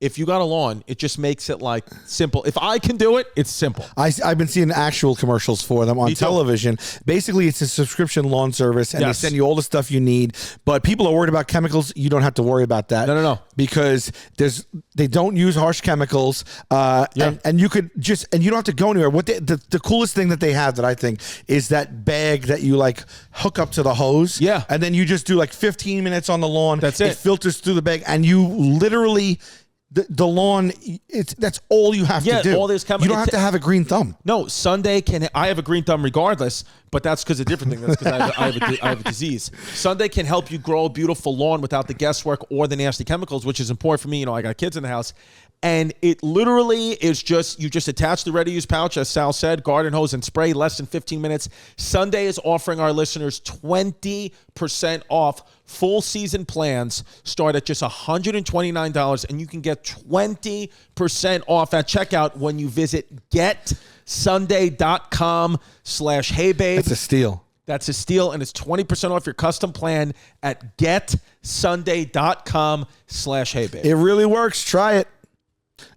if you got a lawn, it just makes it like simple. If I can do it, it's simple. I've been seeing actual commercials for them on television. Basically, it's a subscription lawn service, and they send you all the stuff you need. But people are worried about chemicals. You don't have to worry about that. No. Because they don't use harsh chemicals, and you could and you don't have to go anywhere. What the coolest thing that they have that I think is that bag that you like hook up to the hose. Yeah. And then you just do like 15 minutes on the lawn. That's it. It filters through the bag, and you literally. The lawn, that's all you have to do. All this you don't have to have a green thumb. No, Sunday I have a green thumb regardless, but that's because of a different thing. That's because I have a disease. Sunday can help you grow a beautiful lawn without the guesswork or the nasty chemicals, which is important for me. You know, I got kids in the house. And it literally is you just attach the ready-use pouch, as Sal said, garden hose and spray, less than 15 minutes. Sunday is offering our listeners 20% off. Full season plans start at just $129, and you can get 20% off at checkout when you visit getsunday.com/heybabe. That's a steal. That's a steal, and it's 20% off your custom plan at getsunday.com/heybabe. It really works. Try it.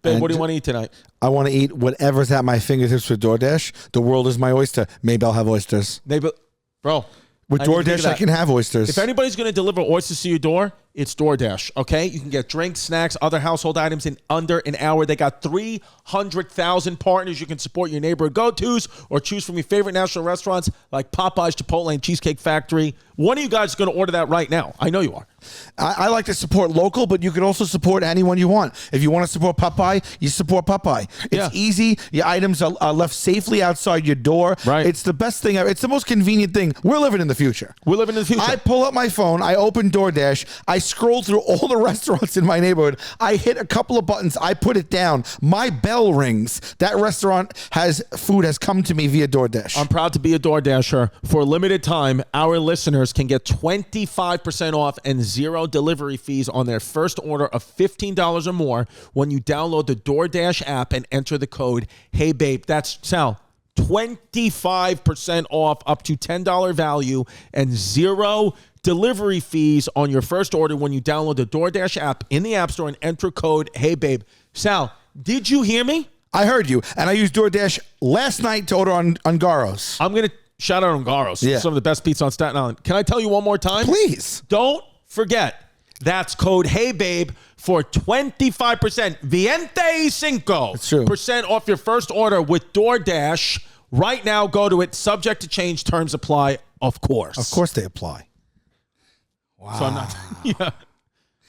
Babe, what do you want to eat tonight? I want to eat whatever's at my fingertips with DoorDash. The world is my oyster. Maybe I'll have oysters. Maybe, bro. With DoorDash, I can have oysters. If anybody's going to deliver oysters to your door, it's DoorDash, okay? You can get drinks, snacks, other household items in under an hour. They got 300,000 partners. You can support your neighborhood go-tos or choose from your favorite national restaurants like Popeyes, Chipotle, and Cheesecake Factory. One of you guys is going to order that right now. I know you are. I like to support local, but you can also support anyone you want. If you want to support Popeye, you support Popeye. It's easy. Your items are left safely outside your door. Right. It's the best thing ever. It's the most convenient thing. We're living in the future. I pull up my phone. I open DoorDash. I scroll through all the restaurants in my neighborhood. I hit a couple of buttons. I put it down. My bell rings. That restaurant food has come to me via DoorDash. I'm proud to be a DoorDasher. For a limited time, our listeners can get 25% off and 0 delivery fees on their first order of $15 or more when you download the DoorDash app and enter the code HeyBabe. That's Sal. 25% off up to $10 value and 0 delivery fees on your first order when you download the DoorDash app in the App Store and enter code HeyBabe. Sal, did you hear me? I heard you, and I used DoorDash last night to order on Ungaros. I'm going to shout out Ungaros. Yeah. Some of the best pizza on Staten Island. Can I tell you one more time? Please. Don't forget, that's code HeyBabe for 25%. It's true. % off your first order with DoorDash. Right now, go to it. Subject to change. Terms apply, of course. Of course they apply. Wow. So I'm not. Yeah.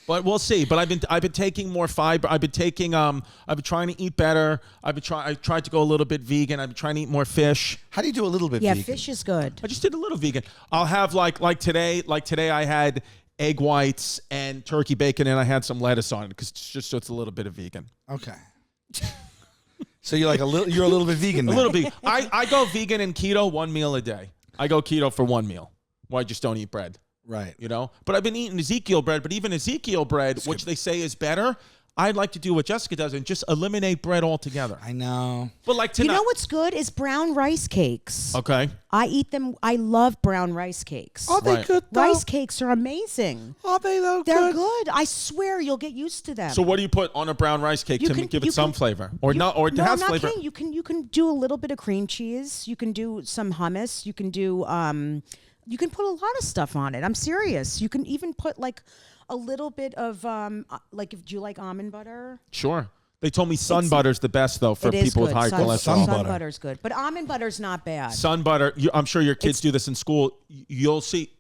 But we'll see. But I've been taking more fiber. I've been trying to eat better. I tried to go a little bit vegan. I've been trying to eat more fish. How do you do a little bit Yeah, vegan? fish is good. I just did a little vegan. I'll have like today I had egg whites and turkey bacon, and I had some lettuce on it because it's a little bit of vegan. Okay. So you're a little bit vegan now. A little vegan. I go vegan and keto 1 meal a day. I go keto for 1 meal. Well, I just don't eat bread. Right. You know? But I've been eating Ezekiel bread, but even Ezekiel bread, which they say is better, I'd like to do what Jessica does and just eliminate bread altogether. I know. But like tonight. You know what's good is brown rice cakes. Okay. I eat them. I love brown rice cakes. Are they Right. good, though? Rice cakes are amazing. Are they, though, They're good. I swear you'll get used to them. So what do you put on a brown rice cake to give it some flavor? Or it no, has not flavor? kidding. You can do a little bit of cream cheese. You can do some hummus. You can do you can put a lot of stuff on it. I'm serious. You can even put like a little bit of do you like almond butter? Sure. They told me sun butter's the best, though, for It is people with good. high cholesterol. Sun Sun butter. butter's good, but almond butter's not bad. Sun butter, I'm sure your kids do this in school. You'll see,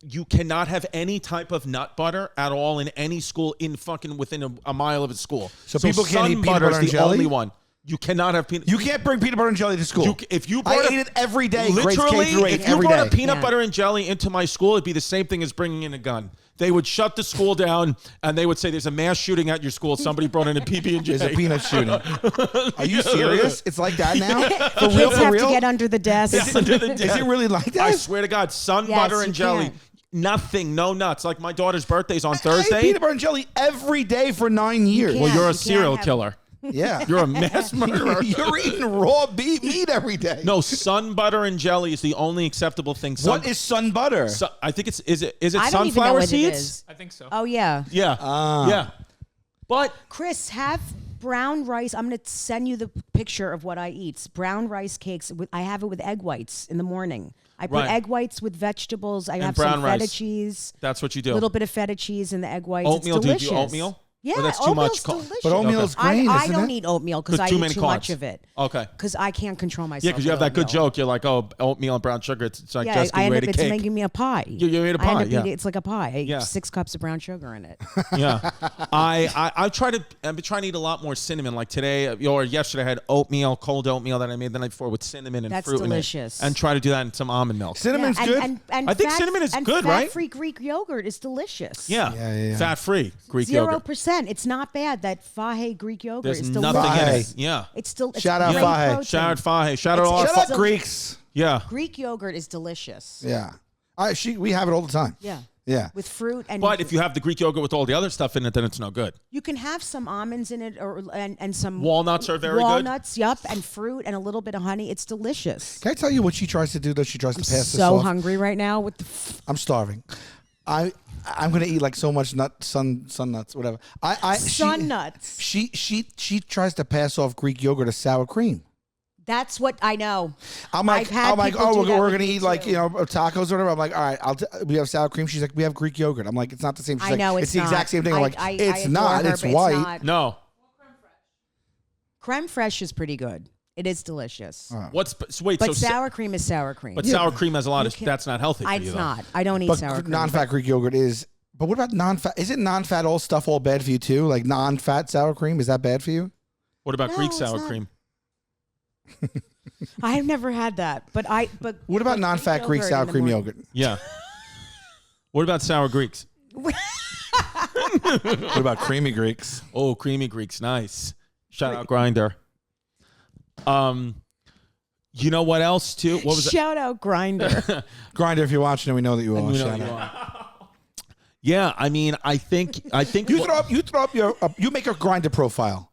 you cannot have any type of nut butter at all in any school within a mile of a school. So people can't sun eat peanut butter butter and is the jelly? only one. You cannot have peanut. You can't bring peanut butter and jelly to school. If you I brought ate it every day. Literally, grades K through 8 if you every brought a day. peanut butter and jelly into my school, it'd be the same thing as bringing in a gun. They would shut the school down, and they would say, "There's a mass shooting at your school. Somebody brought in a PB&J." There's a peanut shooting. Are you serious? It's like that now? For real? Kids For have real? to get under the desk. Is it really like that? I swear to God, sun Yes, butter you and jelly. can. Nothing, no nuts. Like my daughter's birthday's on I ate Thursday. peanut butter and jelly every day for 9 years. can't. Well, you're You a can't serial have- killer. Yeah. You're a mass murderer. You're eating raw meat every day. No, sun butter and jelly is the only acceptable thing. What is sun butter? I think is it I don't even know sunflower what seeds? it is. I think so. Oh yeah. Yeah. Yeah. But Chris, have brown rice. I'm going to send you the picture of what I eat. It's brown rice cakes. I have it with egg whites in the morning. I put Right. egg whites with vegetables. I have brown some rice. feta cheese. that's what you do. A little bit of feta cheese in the egg whites. Oatmeal, it's do you delicious. do oatmeal? Yeah, Or that's too much oatmeal's co- delicious. But oatmeal's great, I isn't don't it? eat oatmeal because I too eat many too carbs. much of it. Okay. Because I can't control myself. Yeah, because you have with that good oatmeal. joke. You're like, oh, oatmeal and brown sugar. It's like Yeah, Jessica, I you end ate up a it's cake. making me a pie. You ate a I end pie, up yeah. eating, it's like a pie. I ate Yeah. 6 cups of brown sugar in it. Yeah, I've been trying to eat a lot more cinnamon. Like today or yesterday, I had oatmeal, cold oatmeal that I made the night before with cinnamon and That's fruit delicious. in it, and try to do that in some almond milk. Cinnamon's Yeah, good. And I think fat- cinnamon is and good, right? Fat-free Greek yogurt is delicious. Yeah. Fat free Greek yogurt. 0%. It's not bad. That Fahe Greek yogurt There's is nothing delicious. in Fahe. it. Yeah. It's still it's Shout out great Fahe. protein. Shout out Fahe. Shout out It's- all. it's Shut up, del- Greeks. Yeah. Greek yogurt is delicious. Yeah. We have it all the time. Yeah. Yeah. With fruit and But if you have the Greek yogurt with all the other stuff in it, then it's no good. you can have some almonds in it and some Walnuts are very good. walnuts, yup, and fruit and a little bit of honey. It's delicious. Can I tell you what she tries to do? Though she tries to pass this So off. hungry right now with the I'm starving. I'm gonna eat like so much sun nuts, whatever. sun nuts. She tries to pass off Greek yogurt as sour cream. That's what I know. I'm like, I've had people oh, do that we're with gonna me eat like too. tacos or whatever. I'm like, all right, we have sour cream. She's like, we have Greek yogurt. I'm like, it's not the same. She's I like, know it's it's the not. exact same thing. I'm like, I it's adore not. her, It's but white. not. No. Creme fraiche is pretty good. It is delicious. Wait? But so sour cream is sour cream. but sour cream has a lot of. can- That's not healthy for you. It's though. not. I don't eat But sour cream. non-fat Greek yogurt is. But what about non-fat? Isn't non-fat all stuff all bad for you too? Like non-fat sour cream, is that bad for you? What about No, Greek it's sour not. cream? I've never had that. But What about non-fat Greek sour cream yogurt? Yeah. What about sour Greeks? What about creamy Greeks? Oh, creamy Greeks, nice. Shout out Grinder. You know what else too? What was Shout out Grinder. Grinder, if you're watching, we know that you are. We know Shout you out. are. Yeah, I mean, I think You throw up your you make a Grinder profile.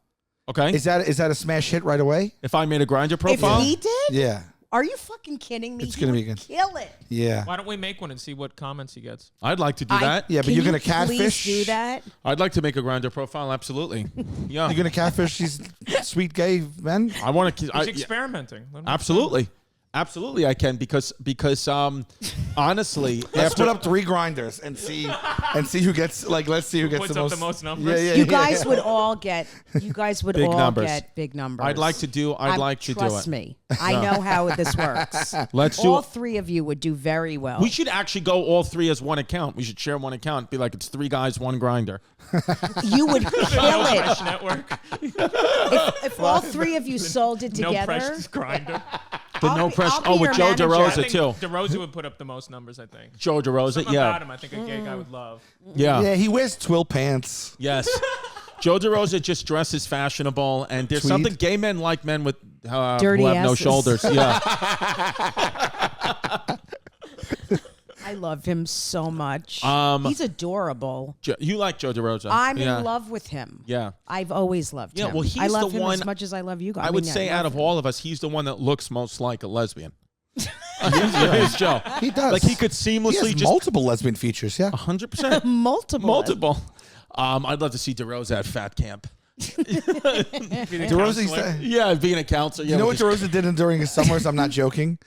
Okay. Is that a smash hit right away? If I made a Grinder If profile, he did? Yeah. Are you fucking kidding me? It's He gonna be would good. Kill it. Yeah. Why don't we make one and see what comments he gets? I'd like to do that. Yeah, but Can you're you gonna catfish. Please do that. I'd like to make a Grinder profile. Absolutely. Yeah. You're gonna catfish these sweet gay men. I want to. He's experimenting. Let him Absolutely. Absolutely, I can because honestly, Let's after put up 3 grinders and see who gets let's see who gets Puts the up most. the most numbers. Yeah, You guys would all get. You guys would Big all numbers. get big numbers. I'd like to do Trust it. me. I know how this works. Let's do all it. 3 of you would do very well. We should actually go all 3 as one account. We should share one account. Be like it's 3 guys, 1 Grinder. You would kill No it Presh Network. if all 3 of you sold it No together. Presh Grinder. The I'll No be- Presh. I'll be Oh, with your Joe manager. I DeRosa think too. DeRosa would put up the most numbers, I think. Joe DeRosa. Something about Yeah. him, I think a gay guy would love. Yeah. Yeah, he wears twill pants. Yes. Joe DeRosa just dresses fashionable, and there's Tweed. something gay men like men with Dirty who have no asses. shoulders. Yeah. I love him so much. He's adorable. You like Joe DeRosa? I'm yeah. in love with him. Yeah. I've always loved Yeah, him. well, he's I love the him one- as much as I love you guys. I would say out of all of us, he's the one that looks most like a lesbian. Here's Joe. He does. Like he could He seamlessly has just multiple lesbian features. Yeah. 100%. multiple. I'd love to see DeRosa at Fat Camp. DeRosa, Yeah, being a counselor. Yeah, you know with what his- DeRosa did during his summers? I'm not joking.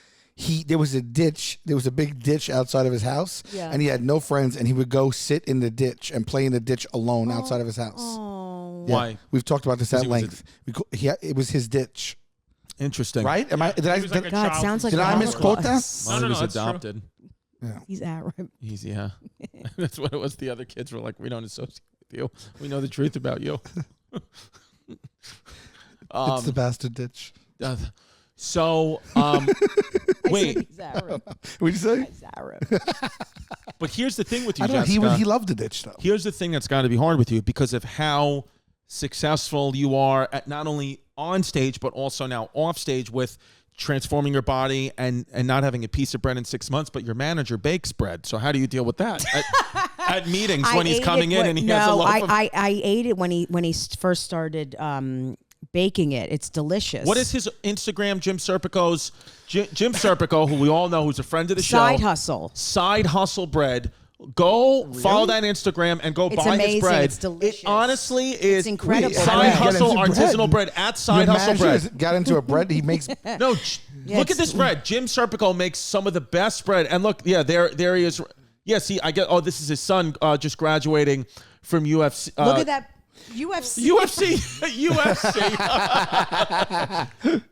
There was a ditch. There was a big ditch outside of his house, Yeah. and he had no friends. And he would go sit in the ditch and play in the ditch alone outside of his house. Oh. Yeah. Why? We've talked about this at he was length. It was his ditch, Interesting. right? Am I? Did I? He was like a God, child sounds like Did I Santa misquote that? Claus. Well, No, he was that's true. adopted. He's Arab. He's yeah. That's what it was. The other kids were like, "We don't associate with you. We know the truth about you." It's the bastard ditch. So, I wait. said he's Arab. What'd you say? He's Arab. But here's the thing with you, I don't know. Jessica. He loved the ditch though. Here's the thing that's got to be hard with you because of how successful you are at not only on stage but also now off stage with transforming your body and not having a piece of bread in 6 months, but your manager bakes bread. So how do you deal with that at meetings when he's coming in and he has a loaf of... I ate it when he first started baking it. It's delicious. What is his Instagram, Jim Serpico's? Jim Serpico, who we all know, who's a friend of the show. Side hustle? Side hustle bread. Go follow that Instagram and go It's buy amazing. his bread. It's delicious. It honestly is It's incredible. Side How did he get Hustle into artisanal bread at Side Your Hustle manager Bread. got into a bread. He makes. No, look it's- at this bread. Jim Serpico makes some of the best bread. And look, yeah, there he is. Yeah, see, I get. Oh, this is his son just graduating from UFC. Look at that UFC. UFC.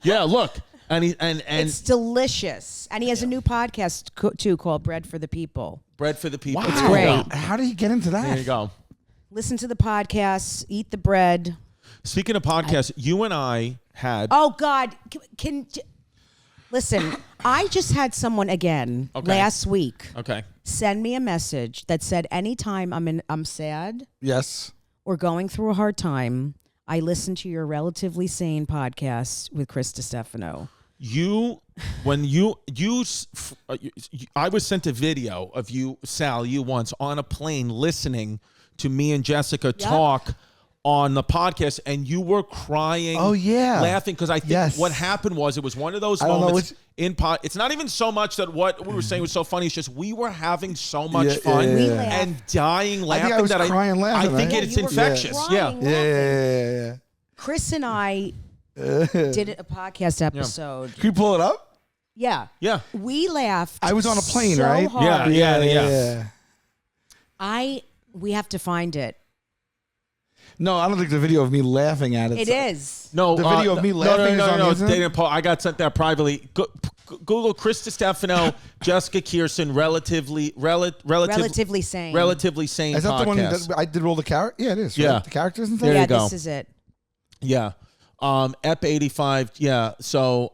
Yeah, look, and It's delicious, and he has a new podcast too called "Bread for the People." bread for the people. Wow. It's great. How did he get into that? There you go. Listen to the podcast, eat the bread. Speaking of podcasts, you and I had. Oh God, listen. I just had someone again last week Okay. send me a message that said, "Anytime I'm sad Yes. or going through a hard time, I listen to your Relatively Sane podcast with Chris Distefano." I was sent a video of you, Sal, you once on a plane listening to me and Jessica talk on the podcast, and you were crying. Oh, yeah. Laughing because I think what happened was it was one of those moments in pod. It's not even so much that what we were saying was so funny. It's just we were having so much fun We laughed. and dying laughing. I was that crying laughing, I think right? it's you were infectious. crying Yeah. Yeah. Chris and I did a podcast episode. Can you pull it up? Yeah. Yeah. We laughed. I was on a plane, so right? hard. Yeah. We have to find it. No, I don't think the video of me laughing at it. It is. No, The video of me laughing is on the internet? They didn't post. I got sent that privately. Google Chris Distefano, Jessica Kirson, relatively Sane. relatively sane. Is that podcast. the one that I did all the characters? Yeah, it is. Right? Yeah. The characters and There stuff? you go. This is it. Yeah. Ep 85. Yeah. So,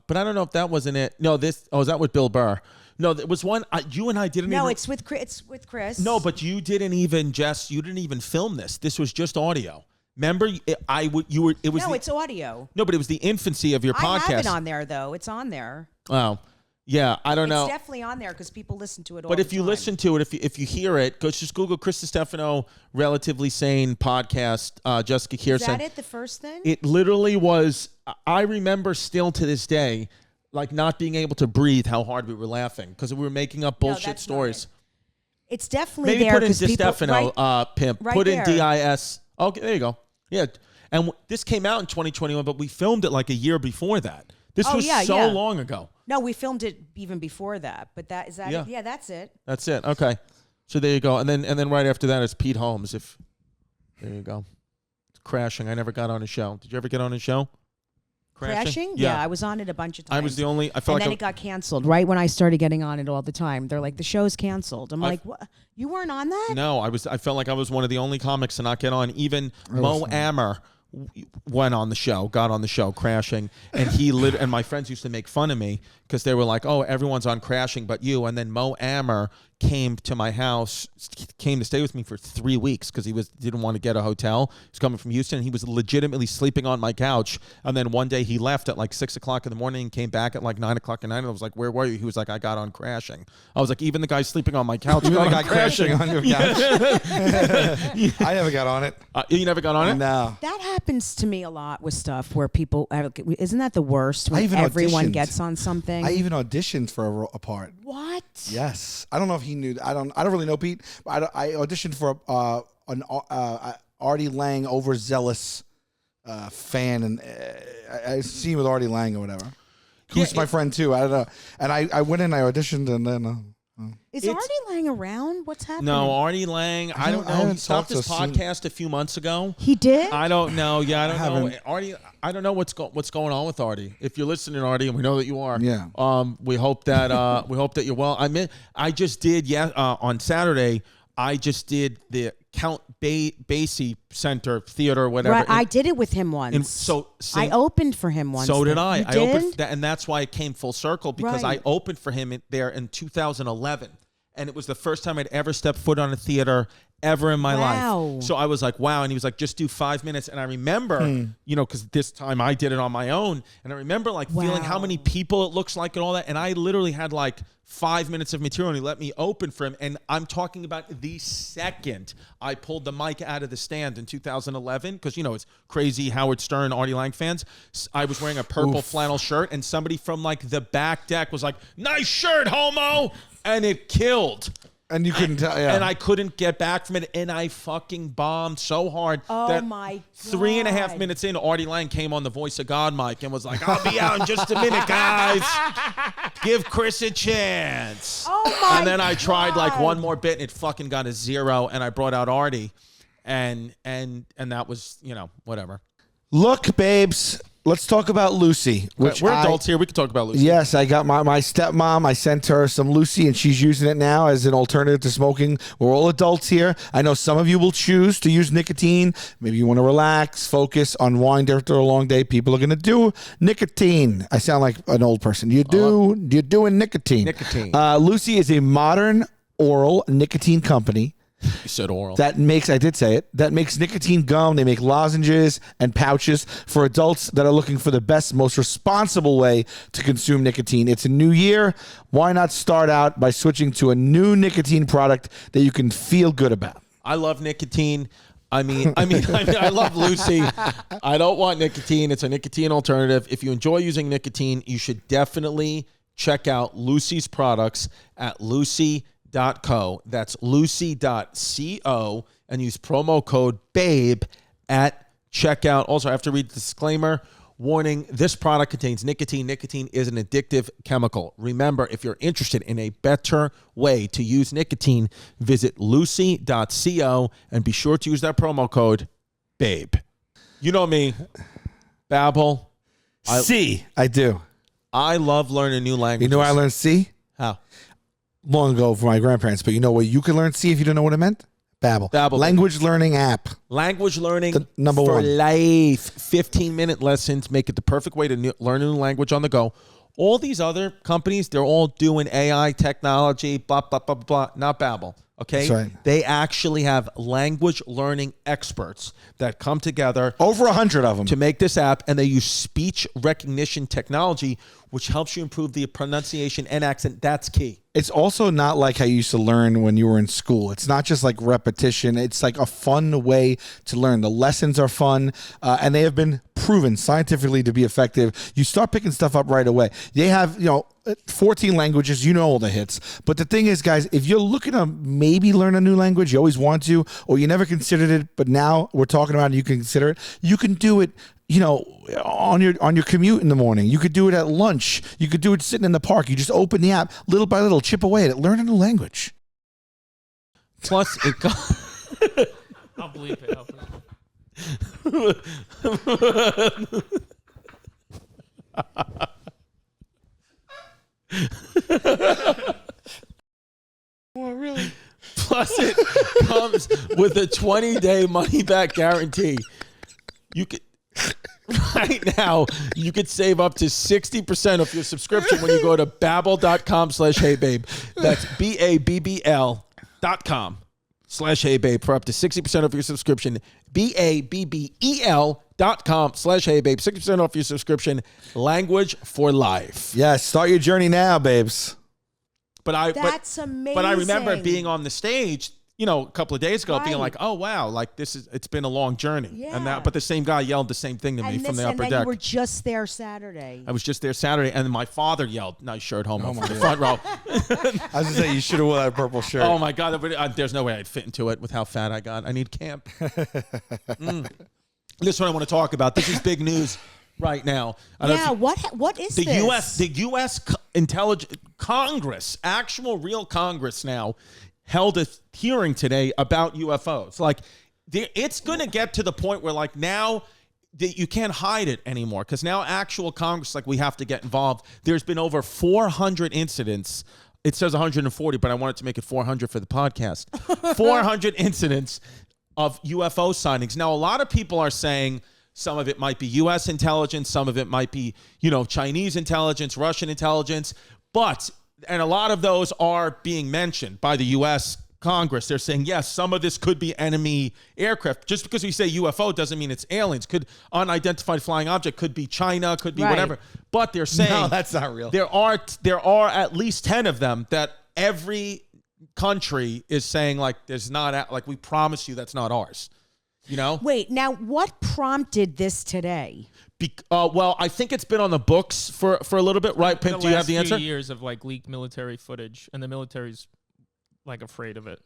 but I don't know if that wasn't it. No, is that with Bill Burr? No, it was one. You and I didn't. No, even, it's with Chris. No, but you didn't even film this. This was just audio. Remember, it was. No, it's audio. No, but it was the infancy of your podcast. I have it on there though. It's on there. Oh, yeah. I don't know. It's definitely on there because people listen to it all But the if you time. listen to it, if you hear it, go just Google Chris Distefano, Relatively Sane podcast, Jessica Is Kirson. that it? The first thing? It literally was. I remember still to this day, like not being able to breathe, how hard we were laughing because we were making up bullshit that's not stories. It's definitely Maybe there put in because people. Distefano, pimp. right Put in there. DIS. Okay, there you go. Yeah, and this came out in 2021, but we filmed it like a year before that. This was so long ago. No, we filmed it even before that. But that is that. Yeah. It? Yeah, that's it. That's it. Okay, so there you go, and then right after that is Pete Holmes. There you go. Crashing. I never got on his show. Did you ever get on his show? Crashing? Yeah, I was on it a bunch of times. I was the only. I felt and then it got canceled right when I started getting on it all the time. They're like, the show's canceled. I'm like, what? You weren't on that? No, I felt like I was one of the only comics to not get on. Even Mo Amer went on the show, got on the show, Crashing, and and my friends used to make fun of me because they were like, "Oh, everyone's on Crashing, but you." And then Mo Amer came to my house, came to stay with me for 3 weeks because he didn't want to get a hotel. He's coming from Houston. He was legitimately sleeping on my couch. And then one day he left at like 6 o'clock in the morning and came back at like 9 o'clock at night. And I was like, "Where were you?" He was like, "I got on Crashing." I was like, "Even the guy sleeping on my couch got on Crashing." on your couch. I never got on it. You never got on it? No. That happens to me a lot with stuff where people isn't that the worst when I even everyone auditioned. gets on something? I even auditioned for a part. What? Yes. I don't know if he knew. I don't really know Pete. But I auditioned for an Artie Lang overzealous fan, and I see him with Artie Lang or whatever. Who's my friend too? I don't know. And I went in, I auditioned, and then. Is Artie Lang around? What's happening? No, Artie Lang. I don't know. He haven't stopped his talked to podcast a few months ago. He did? I don't know. Yeah, I don't know. haven't. Artie, I don't know what's going on with Artie. If you're listening, Artie, and we know that you are. Yeah. We hope that you're well. I just did on Saturday. I just did the Count Basie Center Theater or whatever. Right, I did it with him once. I opened for him once. So did then. I. You I did? opened that, and that's why it came full circle because Right. I opened for him there in 2011. And it was the first time I'd ever stepped foot on a theater ever in my Wow. life. So I was like, wow. And he was like, just do 5 minutes. And I remember, because this time I did it on my own. And I remember like feeling how many people it looks like and all that. And I literally had like 5 minutes of material and he let me open for him. And I'm talking about the second I pulled the mic out of the stand in 2011, because, it's crazy Howard Stern, Artie Lang fans. I was wearing a purple flannel shirt and somebody from like the back deck was like, "Nice shirt, homo." And it killed. And you couldn't tell, yeah. And I couldn't get back from it, and I fucking bombed so hard. Oh, my God. 3.5 minutes in, Artie Lang came on the Voice of God mic and was like, I'll be out in just a minute, guys. Give Chris a chance. Oh, my And then I tried like God. one more bit, and it fucking got a 0, and I brought out Artie, and that was, whatever. Look, babes, let's talk about Lucy. Which We're adults here. We can talk about Lucy. Yes, I got my stepmom. I sent her some Lucy, and she's using it now as an alternative to smoking. We're all adults here. I know some of you will choose to use nicotine. Maybe you want to relax, focus, unwind after a long day. People are going to do nicotine. I sound like an old person. You're doing nicotine. Nicotine. Lucy is a modern oral nicotine company. You said oral. I did say it, that makes nicotine gum. They make lozenges and pouches for adults that are looking for the best, most responsible way to consume nicotine. It's a new year. Why not start out by switching to a new nicotine product that you can feel good about? I love nicotine. I mean, I love Lucy. I don't want nicotine. It's a nicotine alternative. If you enjoy using nicotine, you should definitely check out Lucy's products at lucy.co. That's lucy.co, and use promo code BABE at checkout. Also, I have to read the disclaimer. Warning, this product contains nicotine. Nicotine is an addictive chemical. Remember, if you're interested in a better way to use nicotine, visit lucy.co and be sure to use that promo code BABE. You know me, Babbel. I do. I love learning new languages. You know where I learned C? How? Long ago from my grandparents, but you know where you can learn C if you don't know what it meant? Babbel. Language learning app. Language learning The number for one. life. 15-minute lessons make it the perfect way to learn a new language on the go. All these other companies, they're all doing AI technology, blah, blah, blah, blah, blah. Not Babbel, okay? That's right. They actually have language learning experts that come together Over 100 of them. to make this app, and they use speech recognition technology, which helps you improve the pronunciation and accent. That's key. It's also not like how you used to learn when you were in school. It's not just like repetition. It's like a fun way to learn. The lessons are fun, and they have been proven scientifically to be effective. You start picking stuff up right away. They have, 14 languages. You know all the hits. But the thing is, guys, if you're looking to maybe learn a new language, you always want to, or you never considered it, but now we're talking about it, you can consider it. You can do it. On your commute in the morning. You could do it at lunch. You could do it sitting in the park. You just open the app, little by little, chip away at it. Learn a new language. Plus, I'll bleep it. Really? Plus, it comes with a 20-day money-back guarantee. You could right now you could save up to 60% of your subscription when you go to babbel.com/heybabe. That's BABBL.com/heybabe for up to 60% of your subscription. BABBEL.com/heybabe. 60% off your subscription. Language for life. Yes, start your journey now, babes. That's amazing. But I remember being on the stage, a couple of days ago, being Right. like, "Oh wow, like it's been a long journey." Yeah. And but the same guy yelled the same thing to me from the upper and then deck. you were just there Saturday. I was just there Saturday, and my father yelled, "Nice shirt, homo!" from the front row. I was going to say, you should have worn that purple shirt. Oh my god, there's no way I'd fit into it with how fat I got. I need camp. This is what I want to talk about. This is big news right now. I don't know Yeah, if you- what is the this? U.S. Intelligence Congress, actual real Congress now, held a hearing today about UFOs. Like, it's going to get to the point where, like, now that you can't hide it anymore, because now actual Congress, like, we have to get involved. There's been over 400 incidents. It says 140, but I wanted to make it 400 for the podcast. 400 incidents of UFO sightings. Now, a lot of people are saying some of it might be U.S. intelligence, some of it might be, Chinese intelligence, Russian intelligence, and a lot of those are being mentioned by the U.S. Congress. They're saying, yes, some of this could be enemy aircraft. Just because we say UFO doesn't mean it's aliens. Could unidentified flying object, could be China, could be Right. whatever. But they're saying No, that's not real. there are at least 10 of them that every country is saying, like, there's not, like, we promise you that's not ours. Wait, now what prompted this today? Well, I think it's been on the books for a little bit, right? Pimp, do you have the answer? Few years of like leaked military footage, and the military's like afraid of it.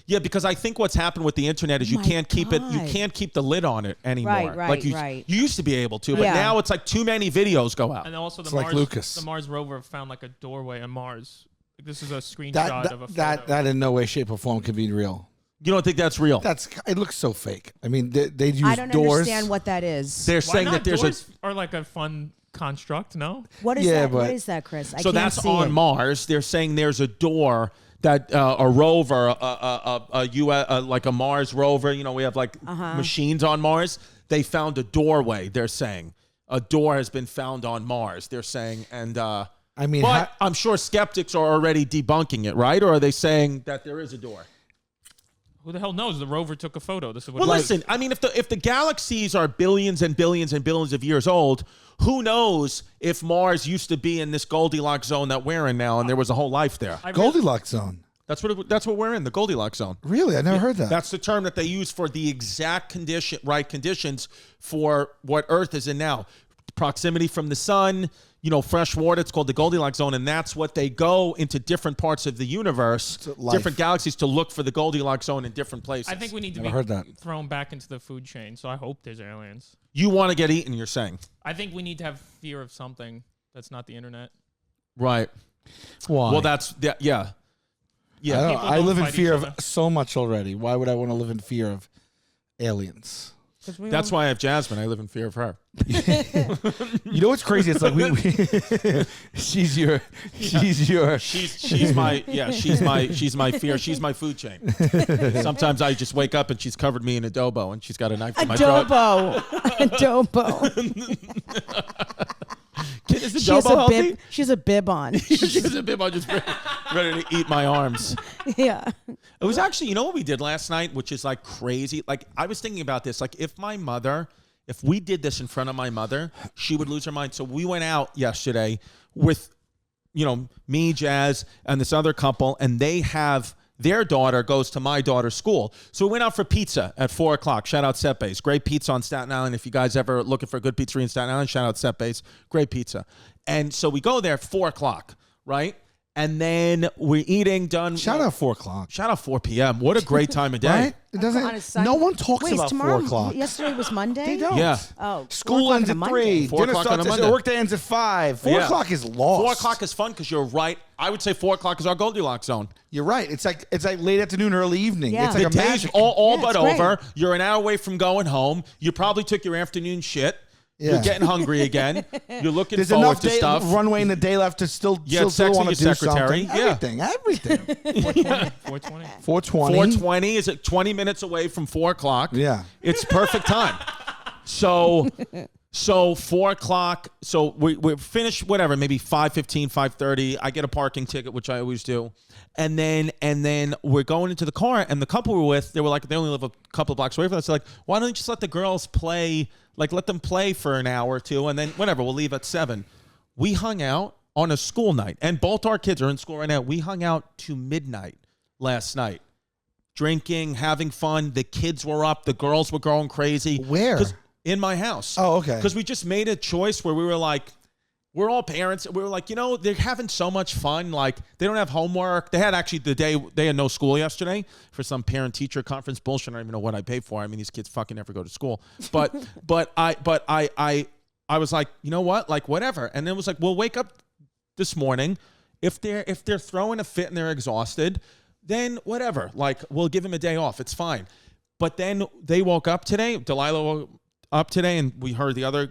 Yeah, because I think what's happened with the internet is you My can't keep it. You God. can't keep the lid on it anymore. Right, like you used to be able to, but Yeah. now it's like too many videos go out. And also It's like Lucas. the Mars rover found like a doorway on Mars. Like, this is a screenshot of a photo. That in no way, shape, or form can be real. You don't think that's real? It looks so fake. I mean, they use I don't doors. understand what that is. They're Why saying not? that there's Doors are like a fun construct, no? What is Yeah, that? What but- is that, Chris? I so can't that's see on it. Mars. They're saying there's a door that a rover, like a Mars rover. You know, we have like machines on Mars. They found a doorway. They're saying a door has been found on Mars. They're saying, and I mean, but I'm sure skeptics are already debunking it, right? Or are they saying that there is a door? Who the hell knows? The rover took a photo. This is what Well, it is. listen. I mean, if the galaxies are billions and billions and billions of years old, who knows if Mars used to be in this Goldilocks zone that we're in now, and there was a whole life there? Goldilocks zone. That's what we're in, the Goldilocks zone. Really, I never heard that. That's the term that they use for the exact conditions for what Earth is in now. Proximity from the sun, fresh water. It's called the Goldilocks zone, and that's what they go into different parts of the universe, different galaxies, to look for the Goldilocks zone in different places. I think we need to Never heard that. be thrown back into the food chain. So I hope there's aliens. You want to get eaten, you're saying? I think we need to have fear of something that's not the internet. Right. Why? Well, that's yeah. I People live in fight fear each of other. so much already. Why would I want to live in fear of aliens? That's why I have Jasmine. I live in fear of her. You know what's crazy? It's like she's my fear. She's my food chain. Sometimes I just wake up and she's covered me in adobo and she's got a knife in my throat. Adobo. Is adobo healthy? She has a bib on. She's a bib on, just ready to eat my arms. Yeah. It was actually, you know what we did last night, which is like crazy. Like I was thinking about this. Like if we did this in front of my mother, she would lose her mind. So we went out yesterday with, me, Jazz, and this other couple, and their daughter goes to my daughter's school. So we went out for pizza at 4:00. Shout out Sepe's. Great pizza on Staten Island. If you guys ever looking for a good pizzeria in Staten Island, shout out Sepe's. Great pizza. And so we go there at 4:00, right? And then we're eating, done. Shout out 4:00. Shout out 4 p.m. What a great time of day. Right? It On a doesn't. Sunday? No one talks Wait, about tomorrow, 4:00. Yesterday was Monday? They don't. Yeah. Oh, School 4:00 ends on at a 3. Monday. 4 Dinner o'clock on a starts Monday. workday ends at 5. 4 Yeah. o'clock is lost. 4 o'clock is fun because you're right. I would say 4 o'clock is our Goldilocks zone. You're right. It's like late afternoon, early evening. Yeah. It's like The a day's magic. all Yeah, but it's great. over. You're an hour away from going home. You probably took your afternoon shit. Yeah. You're getting hungry again. You're looking There's forward enough to stuff. runway in the day left to still sex want with to your do secretary. something. Yeah. Everything. 420. 4:20. 4:20 is it 20 minutes away from 4 o'clock. Yeah. It's perfect time. So 4 o'clock. So we finish whatever, maybe 5:15, 5:30. I get a parking ticket, which I always do. And then we're going into the car, and the couple we're with, they were like, they only live a couple of blocks away from us. They're like, why don't you just let the girls play? Like, let them play for an hour or two, and then whatever, we'll leave at 7. We hung out on a school night, and both our kids are in school right now. We hung out to midnight last night, drinking, having fun. The kids were up. The girls were going crazy. Where? 'Cause in my house. Oh, okay. Because we just made a choice where we were like, we're all parents. We were like, they're having so much fun. Like, they don't have homework. They had actually they had no school yesterday for some parent-teacher conference bullshit. I don't even know what I pay for. I mean, these kids fucking never go to school. But I was like, you know what? Like, whatever. And then it was like, we'll wake up this morning. If they're throwing a fit and they're exhausted, then whatever. Like, we'll give them a day off. It's fine. But then they woke up today. Delilah woke up today, and we heard the other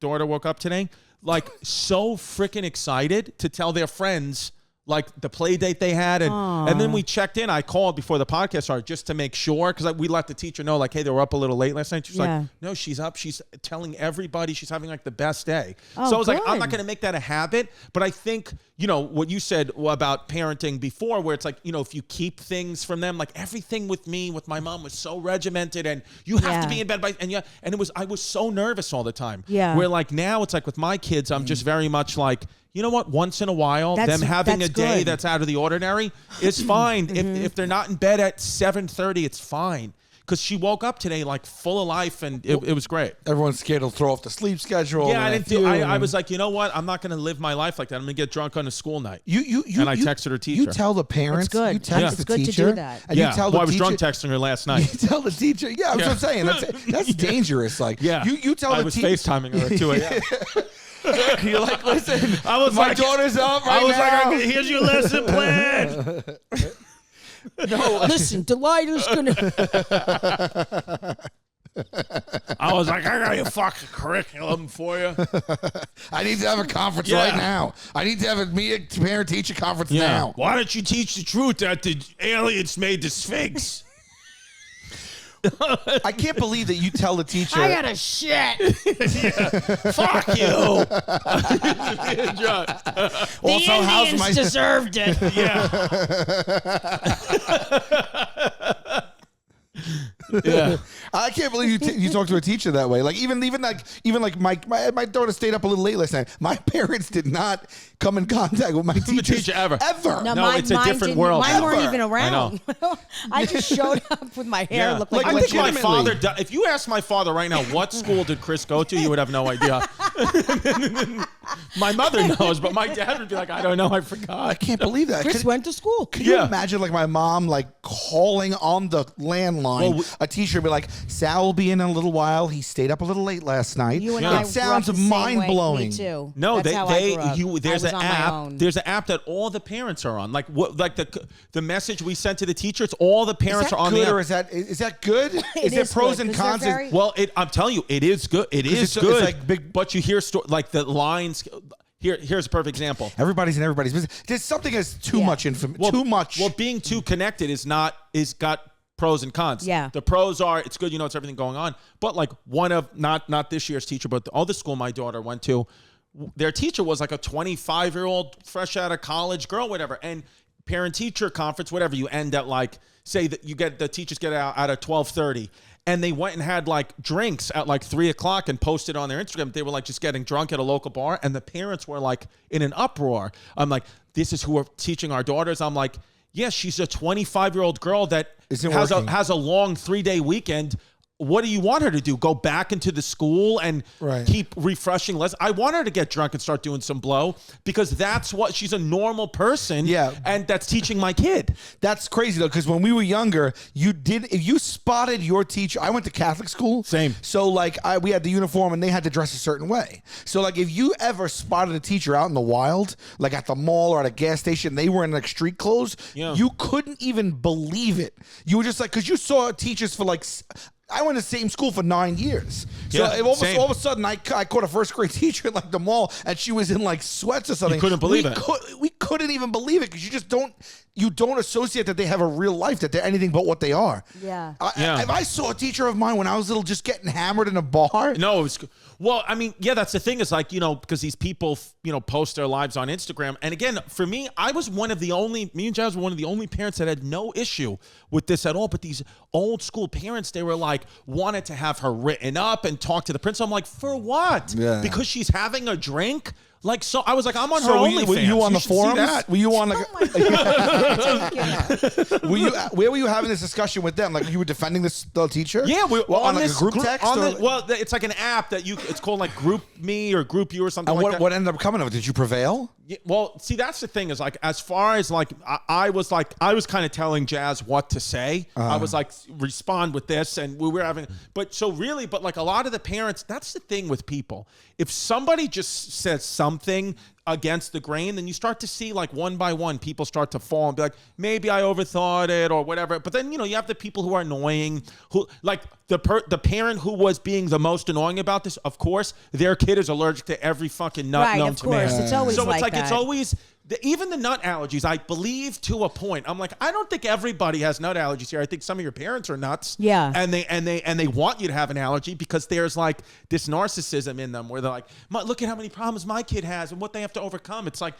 daughter woke up today. Like, so freaking excited to tell their friends, like, the play date they had. And then we checked in. I called before the podcast started just to make sure, because we let the teacher know, like, hey, they were up a little late last night. She's Yeah. like, no, she's up. She's telling everybody she's having, like, the best day. Oh, so I was like, I'm good. not going to make that a habit. But I think, what you said about parenting before, where it's like, if you keep things from them, like everything with my mom was so regimented, and you have to Yeah. be in bed by, and I was so nervous all the time. Yeah. Where like now it's like with my kids, I'm just very much like, you know what? Once in a while, That's- them having a that's day good. that's out of the ordinary is fine. If they're not in bed at 7:30, it's fine. because she woke up today like full of life, and it was great. Everyone's scared to throw off the sleep schedule. Yeah, I didn't do. I was like, you know what? I'm not going to live my life like that. I'm going to get drunk on a school night. And I texted her teacher. You tell the parents. It's good. You text It's the good to teacher. do that. And you tell the I was teacher, drunk texting her last night. You tell the teacher. Yeah, that's what I'm saying. That's dangerous. Like, you tell I the was teacher. FaceTiming her at 2 a.m. You're like, listen, I was my like, daughter's up right now. I was like, here's your lesson plan. No, listen, Delilah's gonna. I was like, I got your fucking curriculum for you. I need to have a conference right now. I need to have a parent-teacher conference now. Why don't you teach the truth that the aliens made the Sphinx? I can't believe that you tell the teacher. I got a shit. Fuck you. Also, how's my deserved it. Yeah. I can't believe you talk to a teacher that way. Like even like my daughter stayed up a little late last night. My parents did not come in contact with my teachers ever. No, it's a different didn't. world. Mine weren't Ever. even around. I just showed up with my hair looked like I think my legitimately. father. If you asked my father right now, what school did Chris go to, you would have no idea. My mother knows, but my dad would be like, I don't know, I forgot. I can't believe that. Chris went to school. Can you imagine like my mom like calling on the landline? A teacher would be like, Sal will be in a little while. He stayed up a little late last night. You and It I sounds grew up the same way. mind blowing. Me too. No, That's how I grew up. there's I was an on my app. own. There's an app that all the parents are on. Like the message we sent to the teacher, it's all the parents are on the good, app. or is that good? It there is pros good, and 'cause they're cons? very- Well, I'm telling you, it is good. It is it's good. like big- but you hear like the lines. Here's a perfect example. Everybody's in everybody's business. There's something as too much information. Too much. Well, being too connected is got pros and cons. Yeah. The pros are it's good, it's everything going on. But like one of not this year's teacher, but the other school my daughter went to, their teacher was like a 25-year-old fresh out of college girl, whatever. And parent-teacher conference, whatever, you end at like, say that the teachers get out at 12:30. And they went and had like drinks at like 3 o'clock and posted on their Instagram. They were like just getting drunk at a local bar. And the parents were like in an uproar. I'm like, this is who we're teaching our daughters. I'm like, yeah, she's a 25-year-old girl that has a long 3-day weekend. What do you want her to do? Go back into the school and keep refreshing lessons? I want her to get drunk and start doing some blow because that's what she's a normal person. Yeah. And that's teaching my kid. That's crazy though, because when we were younger, if you spotted your teacher, I went to Catholic school. Same. So like we had the uniform and they had to dress a certain way. So like if you ever spotted a teacher out in the wild, like at the mall or at a gas station, they were in like street clothes, you couldn't even believe it. You were just like, because you saw teachers for like, I went to the same school for 9 years. So all of a sudden, I caught a first grade teacher at like the mall, and she was in like sweats or something. You couldn't believe it. We couldn't even believe it because you don't associate that they have a real life, that they're anything but what they are. Yeah. If I saw a teacher of mine when I was little just getting hammered in a bar. No, it was. Well, I mean, yeah, that's the thing is like, because these people, post their lives on Instagram. And again, for me, me and Jazz were one of the only parents that had no issue with this at all. But these old school parents, they were like, wanted to have her written up and talk to the principal. I'm like, for what? Yeah. Because she's having a drink? Like, so I was like, I'm on her So OnlyFans. were you on the should see forums? that. Were you on like? Oh my God. Where were you having this discussion with them? Like you were defending the teacher? Yeah, we're on like this a group text. it's like an app that it's called like Group Me or Group You or something And like that. what ended up coming of it? Did you prevail? Yeah, well, see, that's the thing is like, as far as like, I was kind of telling Jazz what to say. I was like, respond with this, and we were having, but like a lot of the parents, that's the thing with people. If somebody just says something against the grain, then you start to see like one by one, people start to fall and be like, maybe I overthought it or whatever. But then, you have the people who are annoying, who like the parent who was being the most annoying about this, of course, their kid is allergic to every fucking nut known to man. Right, of course. It's always so like it's like, that. it's always, even the nut allergies, I believe to a point. I'm like, I don't think everybody has nut allergies here. I think some of your parents are nuts. Yeah. And they want you to have an allergy because there's like this narcissism in them where they're like, look at how many problems my kid has and what they have to overcome. It's like,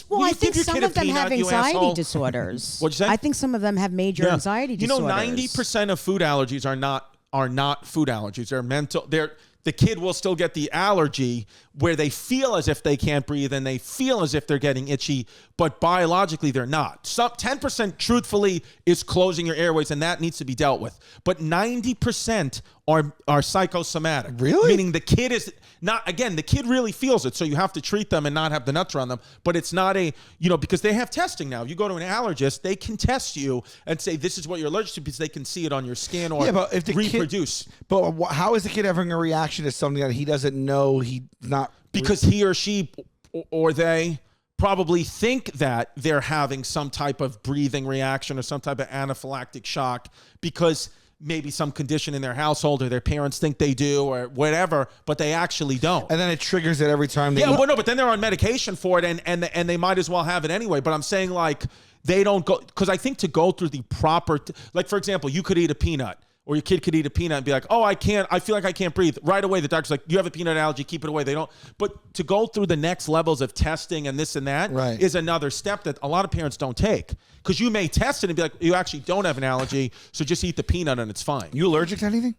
will I you think give your some kid of a them peanut, have you anxiety asshole? disorders. What'd you say? I think some of them have major anxiety disorders. 90% of food allergies are not food allergies. They're mental. the kid will still get the allergy where they feel as if they can't breathe and they feel as if they're getting itchy, but biologically they're not. 10% truthfully is closing your airways, and that needs to be dealt with. But 90% are psychosomatic. Really? Meaning the kid is not, again, the kid really feels it, so you have to treat them and not have the nuts around them. But it's not because they have testing now. If you go to an allergist, they can test you and say this is what you're allergic to because they can see it on your skin or but if the reproduce. But how is the kid having a reaction to something that he doesn't know he's not? Because he or she or they probably think that they're having some type of breathing reaction or some type of anaphylactic shock because maybe some condition in their household or their parents think they do or whatever, but they actually don't. And then it triggers it every time they eat. Well, no, but then they're on medication for it and they might as well have it anyway. But I'm saying like they don't go, because I think to go through the proper, like for example, you could eat a peanut. Or your kid could eat a peanut and be like, oh, I feel like I can't breathe. Right away, the doctor's like, you have a peanut allergy, keep it away. They don't. But to go through the next levels of testing and this and that is another step that a lot of parents don't take. Because you may test it and be like, you actually don't have an allergy, so just eat the peanut and it's fine. You allergic to anything?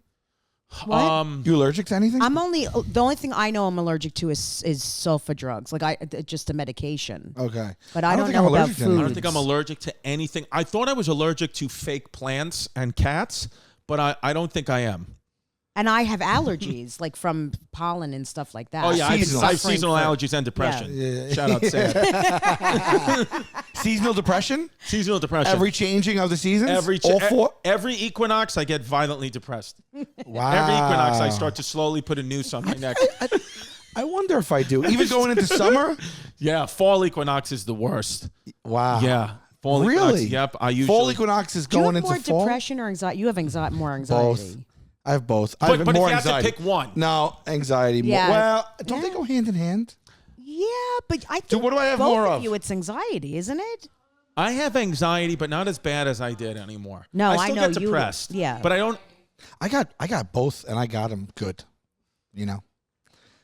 What? You allergic to anything? The only thing I know I'm allergic to is sulfa drugs, like just a medication. Okay. But I don't think know I'm about allergic to anything. I don't think I'm allergic to anything. I thought I was allergic to fake plants and cats, but I don't think I am. And I have allergies, like from pollen and stuff like that. Oh, yeah. I have Seasonal. seasonal allergies and depression. Yeah. Shout out Sam. Seasonal depression? Seasonal depression. Every changing of the seasons? Every All four? Every equinox, I get violently depressed. Wow. Every equinox, I start to slowly put a noose on my neck. I wonder if I do. Even going into summer? Yeah, fall equinox is the worst. Wow. Yeah. Fall Really? Equinox, yep. I usually. Fall equinox is Do you going have into more fall? depression or anxiety? You have more anxiety. Both. I have both. I But have if more you have anxiety. to pick one. No, anxiety. Yeah. More. Well, don't they go hand in hand? Yeah, but I think what do I have both more of of? you, it's anxiety, isn't it? I have anxiety, but not as bad as I did anymore. No, I I still know get you- depressed. yeah. But I don't. I got both, and I got them good. You know?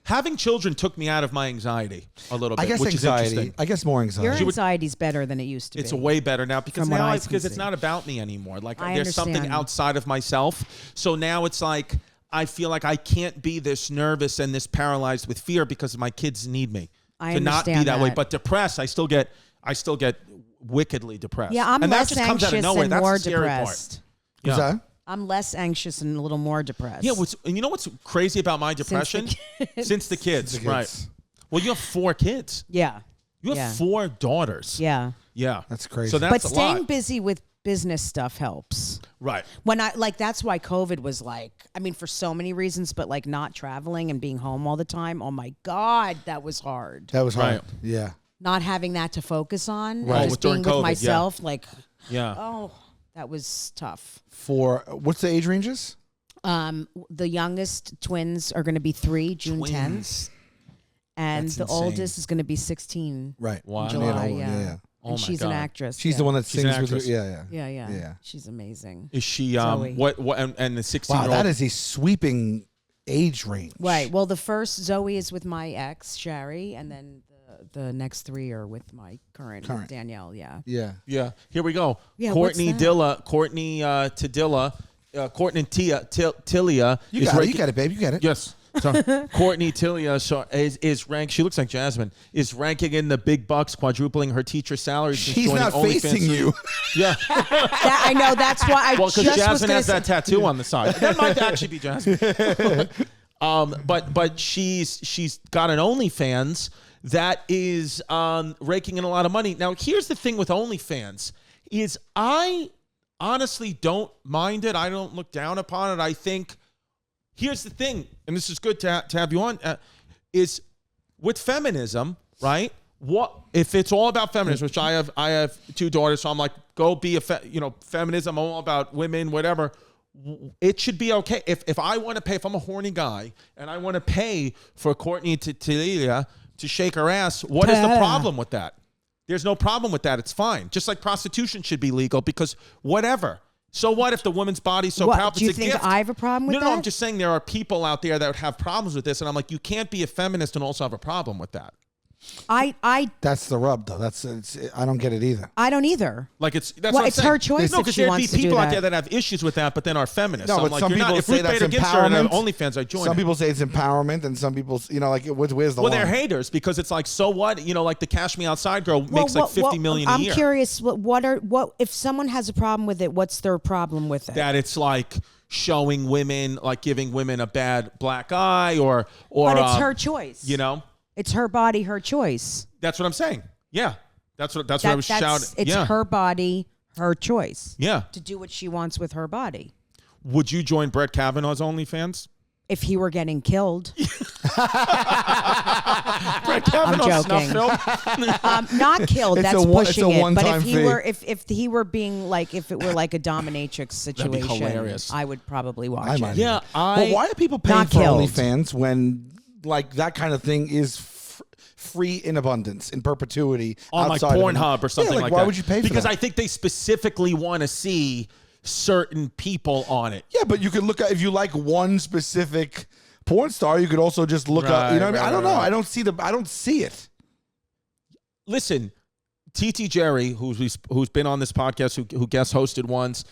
Having children took me out of my anxiety a little bit, I guess which anxiety. is interesting. I guess more anxiety. Your anxiety's better than it used to be. It's way better now because From what now I it's can because it's see. not about me anymore. Like I there's something understand. outside of myself. So now it's like I feel like I can't be this nervous and this paralyzed with fear because my kids need me I to not be understand that way. that. But depressed, I still get wickedly depressed. Yeah, I'm and less that just comes out of anxious nowhere. and That's more the scary depressed. What's that? I'm less anxious and a little more depressed. Yeah, and you know what's crazy about my depression? Since the kids, right? Well, you have 4 kids. Yeah. You have 4 daughters. Yeah. Yeah, That's crazy. So that's But a staying lot. busy with business stuff helps. Right. When that's why COVID was like, I mean, for so many reasons, but like not traveling and being home all the time. Oh my God, that was hard. That was hard. Right. Yeah. Not having that to focus on, Right. and just During being COVID, with myself, like, Yeah. oh, that was tough. What's the age ranges? The youngest twins are going to be 3, June 10th, and That's the insane. oldest is going to be 16. Right. Wow. July, Yeah. yeah. Oh And my she's an God. actress. She's yeah. the one that She's an sings with her. actress. Yeah. Yeah. She's amazing. Is she Zoe. what and the 16-year-old? Wow, that is a sweeping age range. Right. Well, the first Zoe is with my ex, Shari, and then the next 3 are with my current. Danielle. Yeah. Yeah. Yeah. Here we go. Yeah, Courtney what's that? Dilla, Courtney Tadilla, Courtney Tilia. You is got it. ranking- You got it, babe. You got it. Yes. So, Courtney Tilia is ranked. She looks like Jasmine. Is ranking in the big bucks, quadrupling her teacher salary. since She's joining not OnlyFans. facing you. Yeah. I know. That's why I Well, just because was Jasmine going has to that tattoo on the side. That might actually be Jasmine. But she's got an OnlyFans that is raking in a lot of money. Now, here's the thing with OnlyFans is I honestly don't mind it. I don't look down upon it. I think here's the thing, and this is good to have you on, is with feminism, right? What if it's all about feminism, which I have 2 daughters, so I'm like, go be feminism, all about women, whatever. It should be okay. If I want to pay, if I'm a horny guy and I want to pay for Courtney Tilia to shake her ass, what is the problem with that? There's no problem with that. It's fine. Just like prostitution should be legal because whatever. So what if the woman's body's so powerful? Do you It's a think gift. I have a problem with that? No, I'm just saying there are people out there that would have problems with this, and I'm like, you can't be a feminist and also have a problem with that. That's the rub, though. I don't get it either. I don't either. Like that's well, what I'm it's saying. her choice. No, if because she there'd be wants to do people out that. there that have issues with that, but then are feminists. No, I'm but like, some you're people not. If say Ruth that's Bader Ginsburg and empowerment. OnlyFans, I join. Some people say it's empowerment, and some people, like, where's the Well, line? they're haters because it's like, so what? Like the Cash Me Outside girl makes like $50 million a year. I'm curious. What if someone has a problem with it? What's their problem with it? That it's like showing women, like giving women a bad black eye, or. But it's her choice. It's her body, her choice. That's what I'm saying. Yeah, that's what I was shouting. It's her body, her choice. Yeah, to do what she wants with her body. Would you join Brett Kavanaugh's OnlyFans? If he were getting killed. Brett Kavanaugh's I'm joking. snuff film? Not killed. It's that's pushing it's a it. But one-time if he fee. were, if he were being like, if it were like a dominatrix situation, hilarious. I would probably watch I it. might. Yeah, But why are people paying Not for killed. OnlyFans when like that kind of thing is free in abundance, in perpetuity, on like outside of Pornhub or something like that? why would you pay for Because that? I think they specifically want to see certain people on it. Yeah, but you could look at, if you like one specific porn star, you could also just look up. You know what I mean? I don't know. I don't see it. Listen, TT Jerry, who's been on this podcast, who guest hosted once,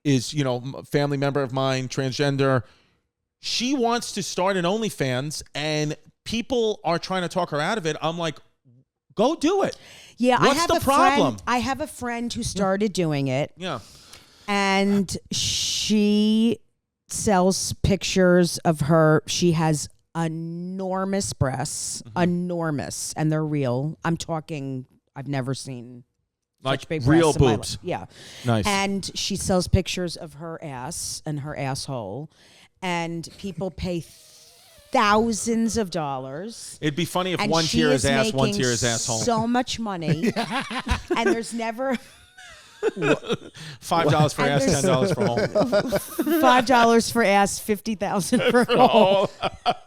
is a family member of mine, transgender. She wants to start an OnlyFans, and people are trying to talk her out of it. I'm like, go do it. Yeah, What's the problem? I have a friend who started doing it. Yeah. And she sells pictures of her. She has enormous breasts, enormous, and they're real. I'm talking, I've never seen Like such big real breasts in my boobs. life. Yeah. Nice. And she sells pictures of her ass and her asshole, and people pay thousands of dollars. It'd be funny if And one she tier is ass, making one tier is asshole. so much money, and there's never $5 for ass, there's- $10 for home. $5 for ass, $50,000 for hole.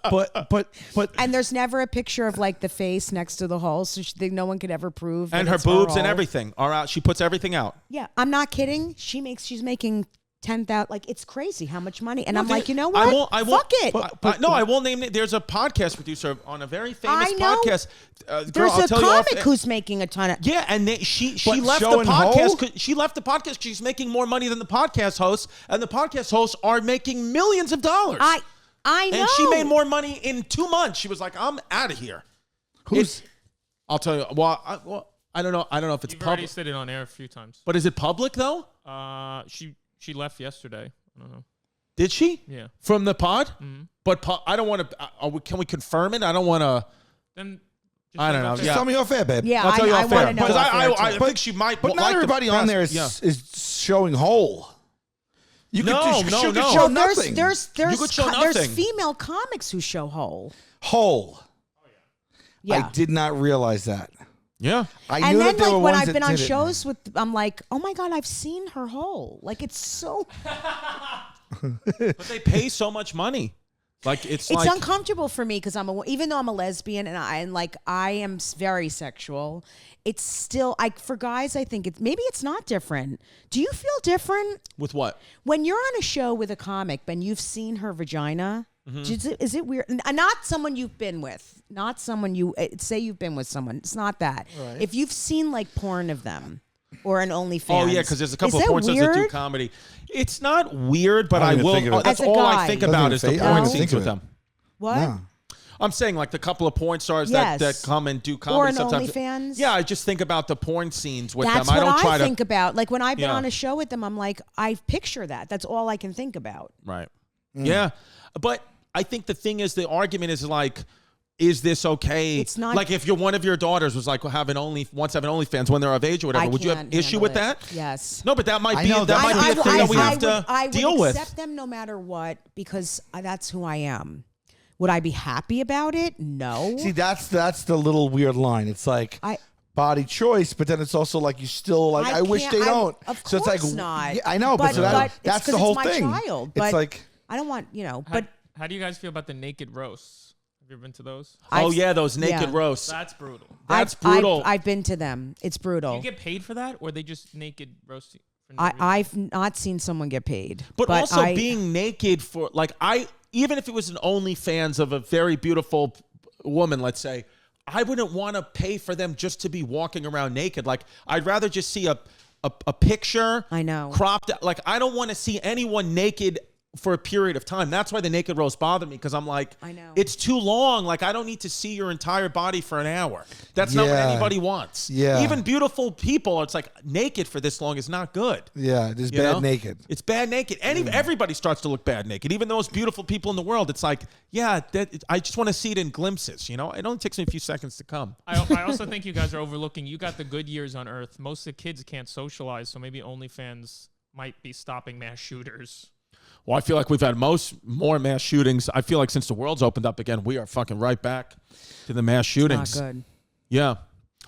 But And there's never a picture of like the face next to the hole, so no one could ever prove. And that her it's boobs and hole. everything are out. She puts everything out. Yeah, I'm not kidding. She's making 10,000. Like, it's crazy how much money. And I'm like, you know I what? won't, Fuck it. I won't name it. There's a podcast producer on a very famous I know. podcast. Girl, There's I'll a tell you off- comic who's making a ton of. Yeah, and she But left the showing podcast. whole? 'Cause she left the podcast because she's making more money than the podcast hosts, and the podcast hosts are making millions of dollars. I know. And she made more money in 2 months. She was like, "I'm out of here." I'll tell you. Well, I don't know. I don't know if it's You've already public, said it on air a few times. but is it public though? She left yesterday. I don't know. Did she? Yeah. From the pod? Mm-hmm. But I don't want to. Can we confirm it? I don't want to. Then I don't know. just Yeah. tell me off air, babe. Yeah, I'll tell you I off want air. to know. Because off air, I too. think she might. But not like the everybody on press. there is showing whole. You No, could no. show Well, nothing. there's You could show there's nothing. female comics who show whole. whole. Yeah. I did not realize that. Yeah. I And knew then, that there like, were when ones I've that been on did it. shows with, I'm like, oh my God, I've seen her whole. Like, it's so, But they pay so much money. Like it's like uncomfortable for me because even though I'm a lesbian and I am very sexual, it's still, for guys, I think maybe it's not different. Do you feel different with what? when you're on a show with a comic and you've seen her vagina? Mm-hmm. Is it weird? Not someone you've been with, not someone say you've been with someone. It's not that. Right. If you've seen like porn of them or an OnlyFans. Oh yeah, because there's a couple is of porn stars that do weird? comedy. It's not weird, but I I don't even will. think of it. That's As a all I guy. think Doesn't about even is the think- I porn don't even scenes think with of it. them. What? No. I'm saying like the couple of porn stars Yes. that come and do comedy Or an sometimes. OnlyFans? Yeah, I just think about the porn scenes with That's them. I what don't try I to think about. Like when I've been Yeah. on a show with them, I'm like, I picture that. That's all I can think about. Right. Yeah. But I think the thing is, the argument is like, is this okay? It's not- like if one of your daughters was like wants to have an OnlyFans when they're of age or whatever. I Would you have can't issue handle with it. that? Yes. No, but that might I be know, that that's might be a thing that we have to I would deal with. accept them no matter what because that's who I am. Would I be happy about it? No. See, that's the little weird line. It's like body choice, but then it's also like you still like. I wish they don't. Of so it's course like not. Yeah, I know, but, But it's that's 'cause the whole it's my thing. child, it's but like I don't want, but How do you guys feel about the naked roasts? Have you ever been to those? Oh I've- yeah, those naked yeah. roasts. That's brutal. That's brutal. I've been to them. It's Do brutal. you get paid for that, or they just naked roasting? For no reason? I've not seen someone get paid. But also being naked for even if it was an OnlyFans of a very beautiful woman, let's say, I wouldn't want to pay for them just to be walking around naked. Like, I'd rather just see a picture. I know. Cropped. Like, I don't want to see anyone naked for a period of time. That's why the naked roast bothered me, because I'm like, I know. it's too long. Like, I don't need to see your entire body for an hour. That's not what anybody wants. Yeah. Even beautiful people, it's like, naked for this long is not good. Yeah, it is You bad know? naked. It's bad naked. And everybody starts to look bad naked. Even the most beautiful people in the world. It's like, yeah, I just want to see it in glimpses. You know, it only takes me a few seconds to come. I also think you guys are overlooking. You got the good years on Earth. Most of the kids can't socialize, so maybe OnlyFans might be stopping mass shooters. Well, I feel like we've had more mass shootings. I feel like since the world's opened up again, we are fucking right back to the mass shootings. Not good. Yeah.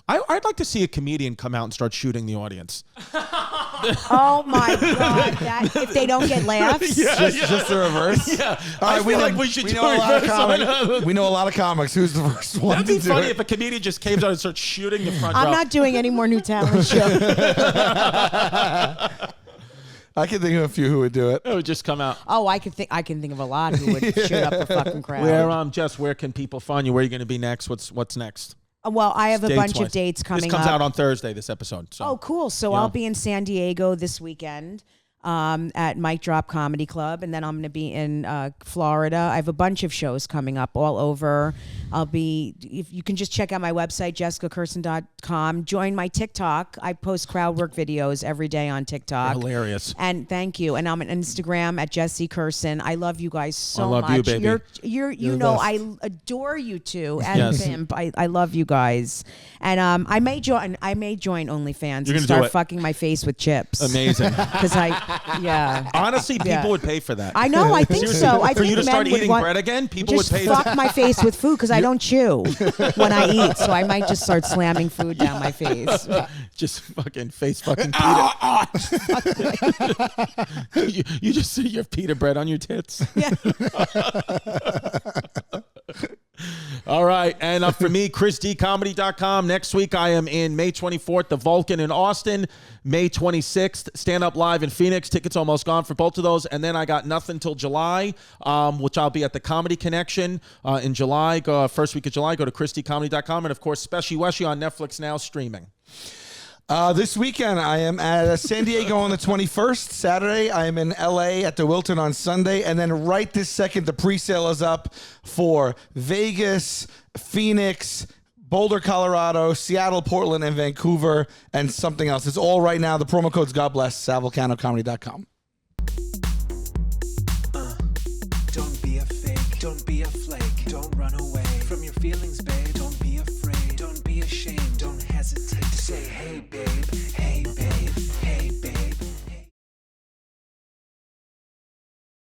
I'd like to see a comedian come out and start shooting the audience. Oh my God! If they don't get laughs, Just the reverse. Yeah. All right, I feel like we should do a reverse. We know a lot of comics. Who's the first one That'd be to do funny it? if a comedian just came out and started shooting the front row. I'm not doing any more new talent shows. I can think of a few who would do it. It would just come out. Oh, I can think of a lot who would shoot up the fucking crowd. Where can people find you? Where are you going to be next? What's next? Well, I have a bunch Dates-wise. of dates coming up. This comes out on Thursday, this episode. So. Oh, cool. So Yeah. I'll be in San Diego this weekend at Mic Drop Comedy Club, and then I'm going to be in Florida. I have a bunch of shows coming up all over. If you can just check out my website, jessicakirson.com. Join my TikTok. I post crowd work videos every day on TikTok. Hilarious. And thank you. And I'm on Instagram at Jessie Kirson. I love you guys so much. I love you, baby. You're the know, best. I adore you two and Yes. Pimp. I love you guys. And I may join OnlyFans You're and gonna do start it. fucking my face with chips. Amazing. Because yeah. Honestly, people Yeah. would pay for that. I know. I think Seriously, so. I for think you to men start would eating want, bread again, people would just pay. fuck my face with food because I don't chew when I eat. So I might just start slamming food down my face. Just fucking face fucking pita. you just see your pita bread on your tits. Yeah. All right. And for me, ChrisDComedy.com. Next week, I am in May 24th, the Vulcan in Austin. May 26th, Stand Up Live in Phoenix. Tickets almost gone for both of those. And then I got nothing till July, which I'll be at the Comedy Connection in July. First week of July, go to ChrisDComedy.com. And, of course, Special Weshy on Netflix now streaming. This weekend, I am at San Diego on the 21st. Saturday, I am in LA at the Wilton on Sunday. And then right this second, the pre-sale is up for Vegas, Phoenix, Boulder, Colorado, Seattle, Portland, and Vancouver, and something else. It's all right now. The promo code's God bless, SalVulcanoComedy.com. Don't be a fake, don't be a flake, don't run away from your feelings, babe.